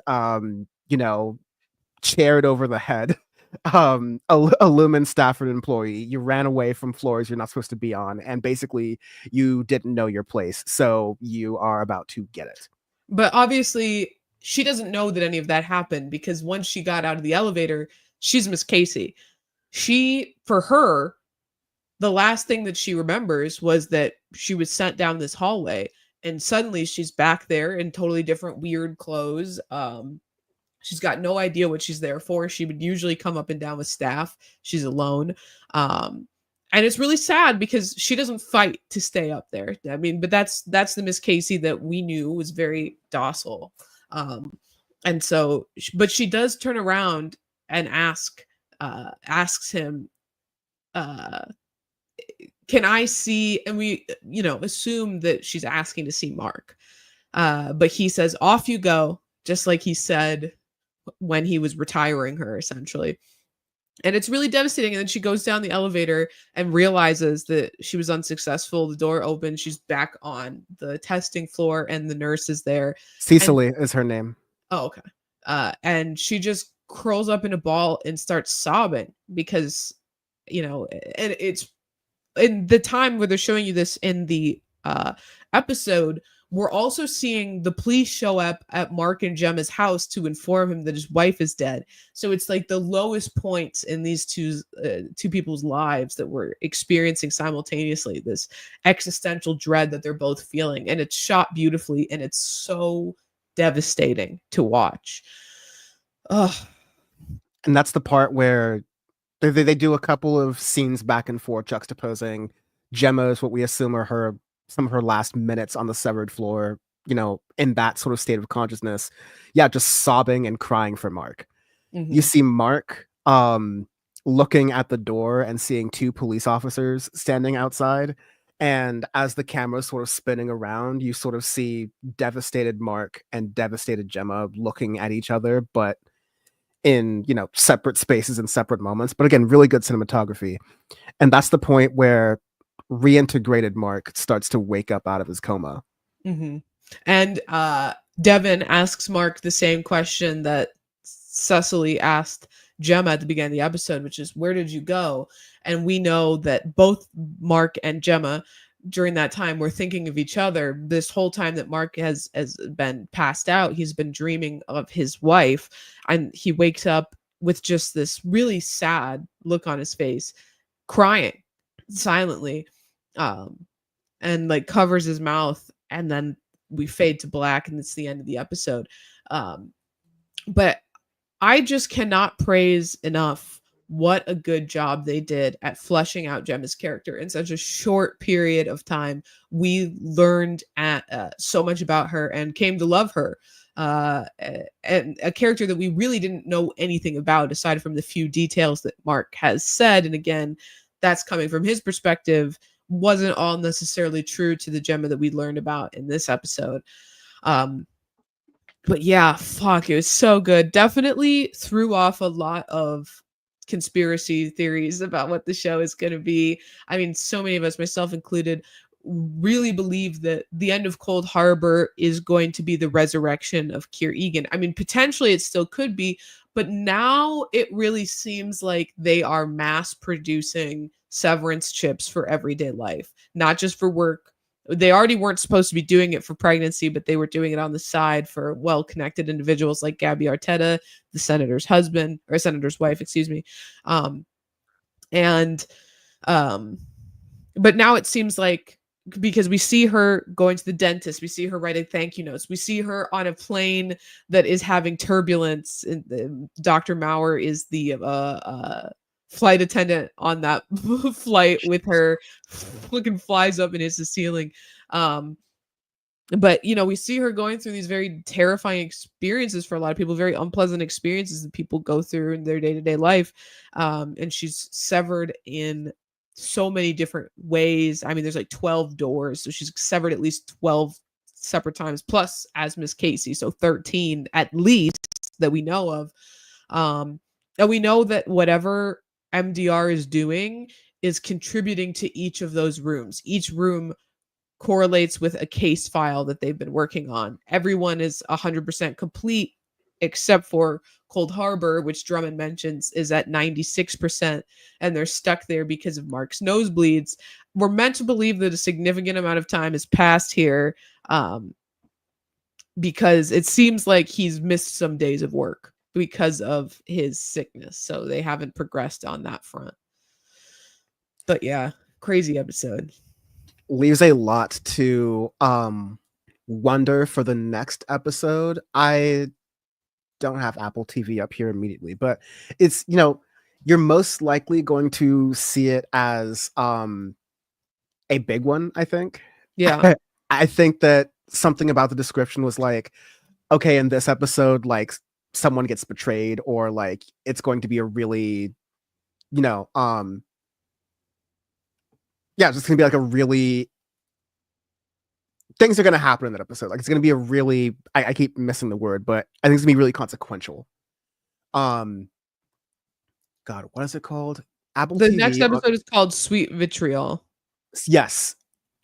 chaired over the head. A Lumen Stafford employee. You ran away from floors you're not supposed to be on, and basically you didn't know your place, so you are about to get it. But obviously she doesn't know that any of that happened, because once she got out of the elevator, she's Miss Casey. For her, the last thing that she remembers was that she was sent down this hallway, and suddenly she's back there in totally different weird clothes. She's got no idea what she's there for. She would usually come up and down with staff. She's alone. And it's really sad because she doesn't fight to stay up there. I mean, but that's the Miss Casey that we knew was very docile. And so, but she does turn around and asks him, can I see, and we, assume that she's asking to see Mark. But he says, off you go, just like he said when he was retiring her, essentially. And it's really devastating. And then she goes down the elevator and realizes that she was unsuccessful. The door opens. She's back on the testing floor, and the nurse is there. Cecily is her name. Oh, okay. And she just curls up in a ball and starts sobbing because, and it's in the time where they're showing you this in the episode. We're also seeing the police show up at Mark and Gemma's house to inform him that his wife is dead. So it's like the lowest points in these two people's lives that we're experiencing simultaneously, this existential dread that they're both feeling. And it's shot beautifully, and it's so devastating to watch. Ugh. And that's the part where they do a couple of scenes back and forth juxtaposing Gemma's, what we assume are some of her last minutes on the severed floor, in that sort of state of consciousness. Yeah, just sobbing and crying for Mark. Mm-hmm. You see Mark looking at the door and seeing two police officers standing outside. And as the camera's sort of spinning around, you sort of see devastated Mark and devastated Gemma looking at each other, but in, separate spaces and separate moments. But again, really good cinematography. And that's the point where reintegrated Mark starts to wake up out of his coma. Mm-hmm. And Devin asks Mark the same question that Cecily asked Gemma at the beginning of the episode, which is, where did you go? And we know that both Mark and Gemma during that time were thinking of each other. This whole time that Mark has been passed out, he's been dreaming of his wife, and he wakes up with just this really sad look on his face, crying silently, and like covers his mouth, and then we fade to black, and it's the end of the episode. But I just cannot praise enough what a good job they did at fleshing out Gemma's character in such a short period of time. We learned so much about her and came to love her, and a character that we really didn't know anything about aside from the few details that Mark has said. And again, that's coming from his perspective, wasn't all necessarily true to the Gemma that we learned about in this episode. But yeah, fuck, it was so good. Definitely threw off a lot of conspiracy theories about what the show is going to be. I mean, so many of us, myself included, really believe that the end of Cold Harbor is going to be the resurrection of Keir Egan. I mean, potentially it still could be, but now it really seems like they are mass producing severance chips for everyday life, not just for work. They already weren't supposed to be doing it for pregnancy, but they were doing it on the side for well-connected individuals like Gabby Arteta, the senator's husband, or senator's wife, excuse me. But now it seems like, because we see her going to the dentist, we see her writing thank you notes, we see her on a plane that is having turbulence, and Dr. Maurer is the flight attendant on that flight with her, looking flies up and hits the ceiling. But we see her going through these very terrifying experiences for a lot of people, very unpleasant experiences that people go through in their day-to-day life. And she's severed in so many different ways. I mean, there's like 12 doors, so she's severed at least 12 separate times, plus as Miss Casey, so 13 at least that we know of. And we know that whatever MDR is doing is contributing to each of those rooms. Each room correlates with a case file that they've been working on. Everyone is 100% complete except for Cold Harbor, which Drummond mentions is at 96%, and they're stuck there because of Mark's nosebleeds. We're meant to believe that a significant amount of time has passed here, because it seems like he's missed some days of work because of his sickness. So they haven't progressed on that front. But yeah, crazy episode. Leaves a lot to wonder for the next episode. I don't have Apple TV up here immediately, but it's, you're most likely going to see it as a big one, I think. Yeah. I think that something about the description was like, okay, in this episode, like someone gets betrayed, or like it's going to be a really, you know, yeah, it's just gonna be like a really things are gonna happen in that episode. Like it's gonna be a really I keep missing the word, but I think it's gonna be really consequential. Um God, what is it called? Apple The next TV episode is called Sweet Vitriol. yes.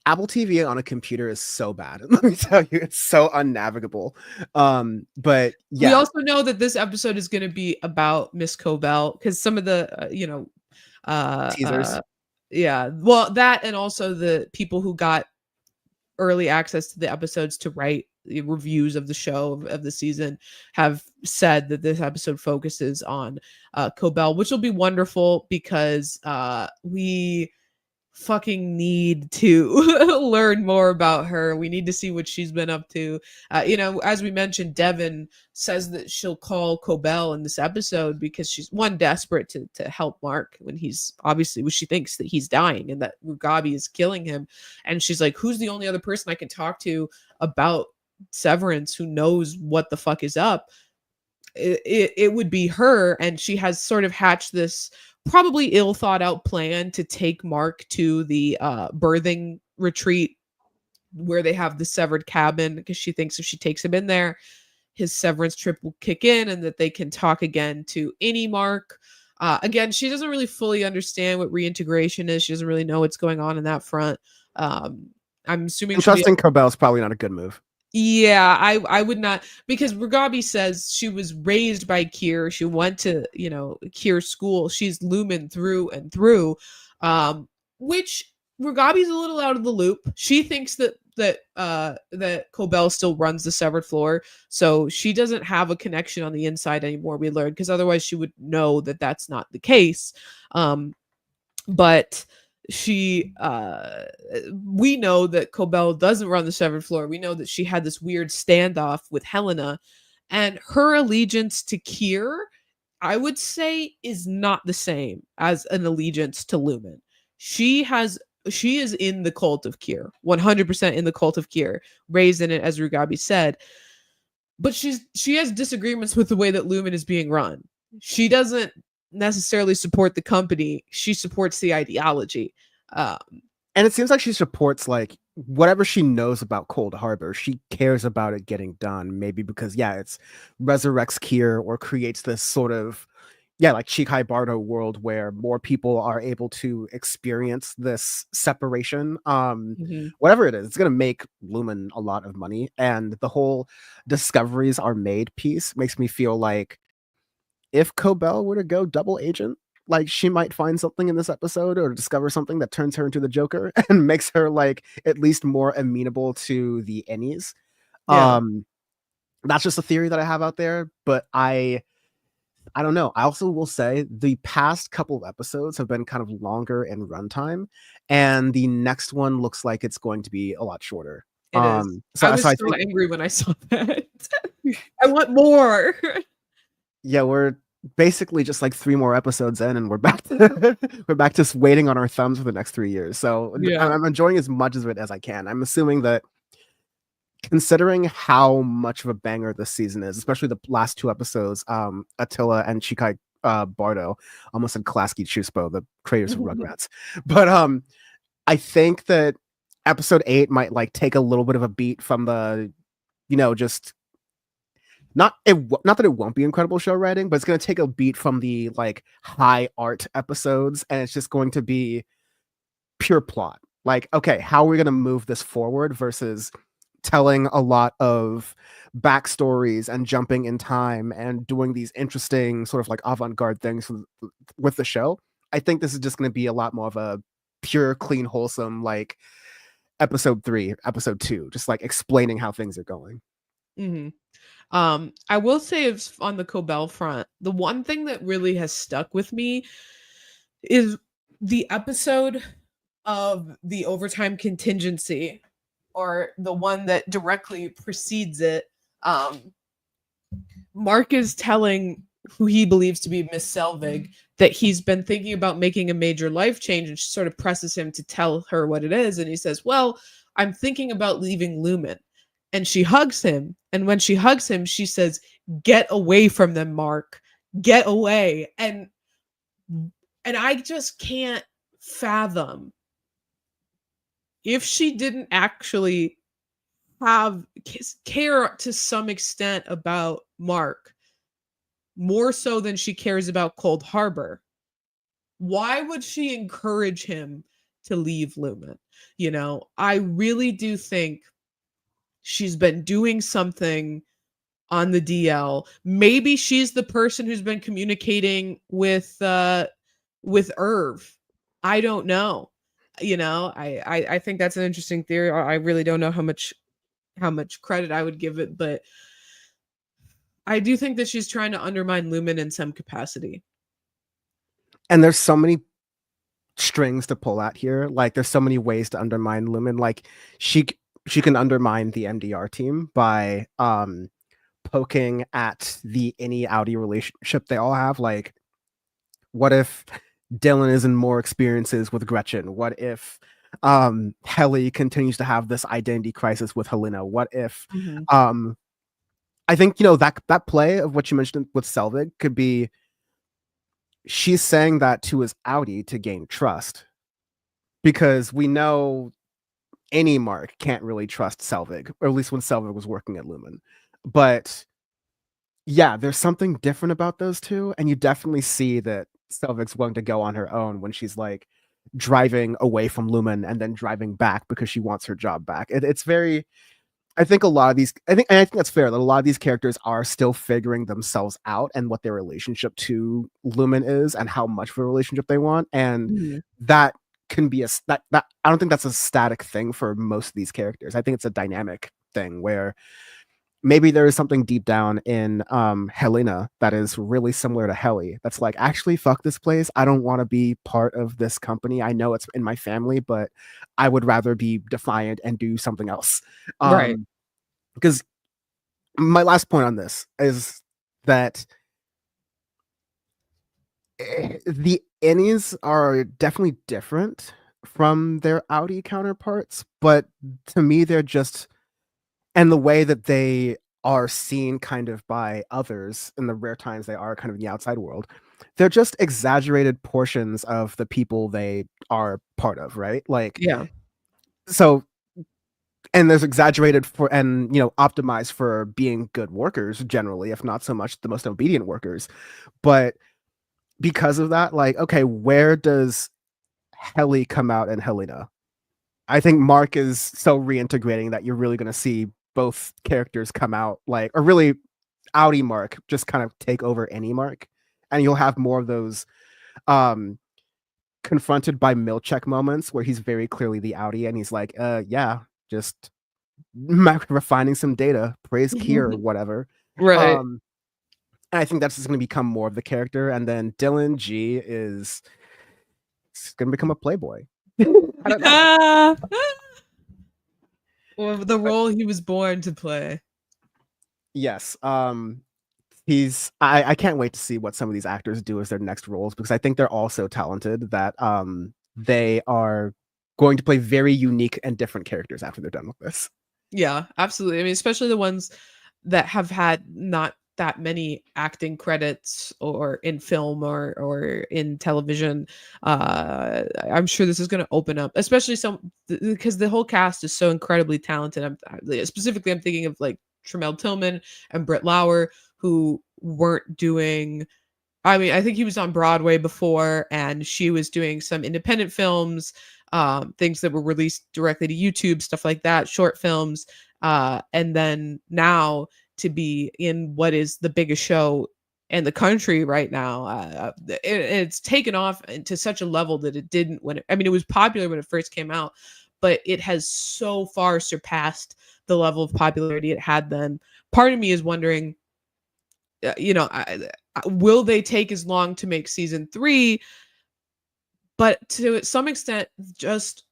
Apple TV on a computer is so bad. Let me tell you, it's so unnavigable. But We yeah, also know that this episode is going to be about Miss Cobell because some of the, uh, teasers. uh, yeah, well, that and also the people who got early access to the episodes to write the reviews of the show of the season have said that this episode focuses on Cobell, which will be wonderful because we fucking need to learn more about her. We need to see what she's been up to. As we mentioned, Devin says that she'll call Cobell in this episode because she's one desperate to help Mark when he's obviously when she thinks that he's dying and that Mugabe is killing him. And she's like, who's the only other person I can talk to about Severance who knows what the fuck is up? It would be her, and she has sort of hatched this probably ill thought out plan to take Mark to the birthing retreat where they have the severed cabin because she thinks if she takes him in there, his severance trip will kick in and that they can talk again to any Mark. Again, she doesn't really fully understand what reintegration is. She doesn't really know what's going on in that front. I'm assuming she'll be Entrusting Cobell is probably not a good move. yeah, I would not because Ragabi says she was raised by Kier. She went to, Kier school. She's Lumen through and through. Which Ragabi's a little out of the loop. She thinks that Cobell still runs the severed floor. So she doesn't have a connection on the inside anymore, we learned, because otherwise she would know that that's not the case. But we know that Cobell doesn't run the severed floor. We know that she had this weird standoff with Helena, and her allegiance to Kier, I would say, is not the same as an allegiance to Lumen. She is in the cult of Kier, 100% in the cult of Kier, raised in it, as Rugabi said. But she has disagreements with the way that Lumen is being run. She doesn't necessarily support the company. She supports the ideology. And it seems like she supports like whatever she knows about Cold Harbor. She cares about it getting done. Maybe because it's resurrects Kier or creates this sort of like Chikhai Bardo world where more people are able to experience this separation. Whatever it is, it's gonna make Lumen a lot of money. And the whole discoveries are made piece makes me feel like if Cobell were to go double agent, like she might find something in this episode or discover something that turns her into the Joker and makes her like at least more amenable to the Ennies. Yeah. That's just a theory that I have out there, but I don't know. I also will say the past couple of episodes have been kind of longer in runtime, and the next one looks like it's going to be a lot shorter. It is. So I was I so think angry when I saw that. I want more. yeah, we're basically just like 3 more episodes in and we're back to we're back to waiting on our thumbs for the next 3 years. So Yeah. I'm enjoying as much of it as I can. I'm assuming that considering how much of a banger this season is, especially the last 2 episodes, Attila and Chikhai Bardo, almost said Klasky Chuspo, the creators of Rugrats. But I think that episode 8 might like take a little bit of a beat from the, just not that it won't be incredible show writing, but it's going to take a beat from the like high art episodes, and it's just going to be pure plot. Like, okay, how are we going to move this forward versus telling a lot of backstories and jumping in time and doing these interesting sort of like avant-garde things with the show. I think this is just going to be a lot more of a pure, clean, wholesome, like episode 3, episode 2, just like explaining how things are going. I will say it's on the Cobell front. The one thing that really has stuck with me is the episode of the overtime contingency, or the one that directly precedes it. Mark is telling who he believes to be Miss Selvig, that he's been thinking about making a major life change, and she sort of presses him to tell her what it is. And he says, well, I'm thinking about leaving Lumen. And she hugs him. And when she hugs him, she says, get away from them, Mark. Get away. And I just can't fathom if she didn't actually have care to some extent about Mark, more so than she cares about Cold Harbor. Why would she encourage him to leave Lumen? You know, I really do think she's been doing something on the DL. Maybe she's the person who's been communicating with Irv. I don't know. You know, I think that's an interesting theory. I really don't know how much credit I would give it, but I do think that she's trying to undermine Lumen in some capacity. And there's so many strings to pull at here. Like, there's so many ways to undermine Lumen. Like, she can undermine the MDR team by poking at the Innie Audi relationship they all have. Like, what if Dylan is in more experiences with Gretchen? What if Helly continues to have this identity crisis with Helena? What if I think, you know, that play of what you mentioned with Selvig could be she's saying that to his Audi to gain trust, because we know any Mark can't really trust Selvig, or at least when Selvig was working at Lumen. But yeah, there's something different about those two, and you definitely see that Selvig's willing to go on her own when she's like driving away from Lumen and then driving back because she wants her job back. It's very, I think a lot of these, I think that's fair, that a lot of these characters are still figuring themselves out and what their relationship to Lumen is and how much of a relationship they want. And that can be that I don't think that's a static thing for most of these characters. I think it's a dynamic thing where maybe there is something deep down in Helena that is really similar to Helly. That's like, actually, fuck this place. I don't want to be part of this company. I know it's in my family, but I would rather be defiant and do something else. Right. Because my last point on this is that the Innies are definitely different from their Audi counterparts, but to me, they're just, and the way that they are seen kind of by others in the rare times they are kind of in the outside world, they're just exaggerated portions of the people they are part of, right? Like, yeah. So, and there's exaggerated for, and, you know, optimized for being good workers generally, if not so much the most obedient workers. But because of that, like, okay, where does Helly come out in Helena? I think Mark is so reintegrating that you're really going to see both characters come out, like, or really Audi Mark just kind of take over any Mark, and you'll have more of those confronted by Milchek moments where he's very clearly the Audi and he's like, yeah, just refining some data, praise Kier or whatever. Right. And I think that's just going to become more of the character. And then Dylan G is going to become a playboy. I don't know. Well, the role he was born to play. Yes. I can't wait to see what some of these actors do as their next roles, because I think they're all so talented that they are going to play very unique and different characters after they're done with this. Yeah, absolutely. I mean, especially the ones that have had not that many acting credits or in film or in television. I'm sure this is going to open up, especially because the whole cast is so incredibly talented. I'm thinking of like Tremel Tillman and Britt Lauer, who weren't doing, I mean, I think he was on Broadway before, and she was doing some independent films, things that were released directly to YouTube, stuff like that, short films. And then now to be in what is the biggest show in the country right now. It's taken off to such a level that it didn't it was popular when it first came out, but it has so far surpassed the level of popularity it had then. Part of me is wondering, will they take as long to make season 3? But to some extent, just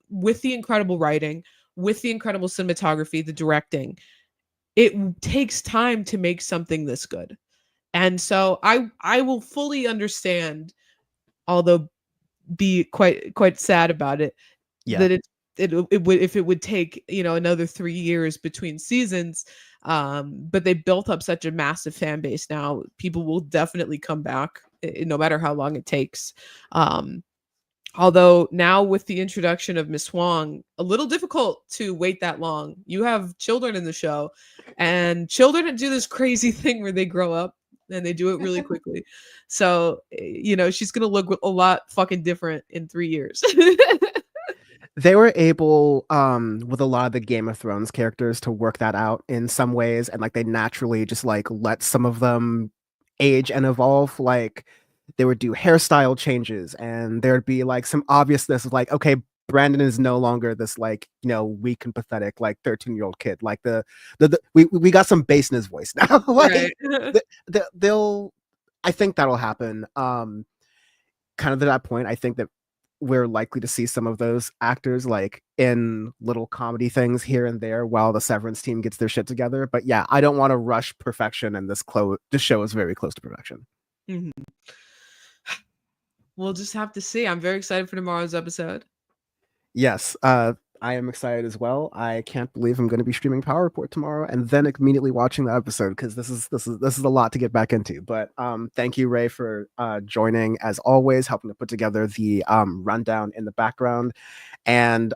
with the incredible writing, with the incredible cinematography, the directing, it takes time to make something this good. And so I will fully understand, although be quite sad about it, Yeah. that it would, if it would take, you know, another 3 years between seasons. But they built up such a massive fan base now. People will definitely come back, no matter how long it takes. Although now with the introduction of Miss Huang, a little difficult to wait that long. You have children in the show, and children do this crazy thing where they grow up and they do it really quickly. So, you know, she's gonna look a lot fucking different in 3 years. They were able, with a lot of the Game of Thrones characters, to work that out in some ways, and like they naturally just like let some of them age and evolve. Like they would do hairstyle changes, and there'd be like some obviousness of like, okay, Brandon is no longer this like, you know, weak and pathetic like 13-year-old kid. Like we got some bass in his voice now. Like Right. they'll, I think that'll happen. Kind of to that point, I think that we're likely to see some of those actors like in little comedy things here and there while the Severance team gets their shit together. But yeah, I don't want to rush perfection, and this show is very close to perfection. Mhm. We'll just have to see. I'm very excited for tomorrow's episode. Yes, I am excited as well. I can't believe I'm going to be streaming Power Report tomorrow and then immediately watching the episode, because this is a lot to get back into. But thank you, Rayy, for joining as always, helping to put together the rundown in the background, and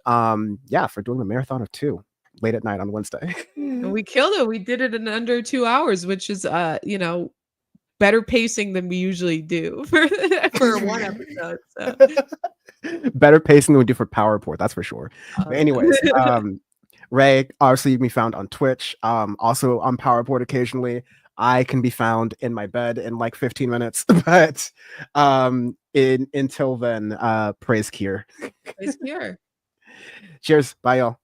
yeah, for doing the marathon of 2 late at night on Wednesday. And we killed it. We did it in under 2 hours, which is you know, better pacing than we usually do for one episode. So Better pacing than we do for Power Report, that's for sure. But anyways, Rayy, obviously you can be found on Twitch, also on Power Report occasionally. I can be found in my bed in like 15 minutes, but until then, praise Kier. Praise Kier. Cheers, bye y'all.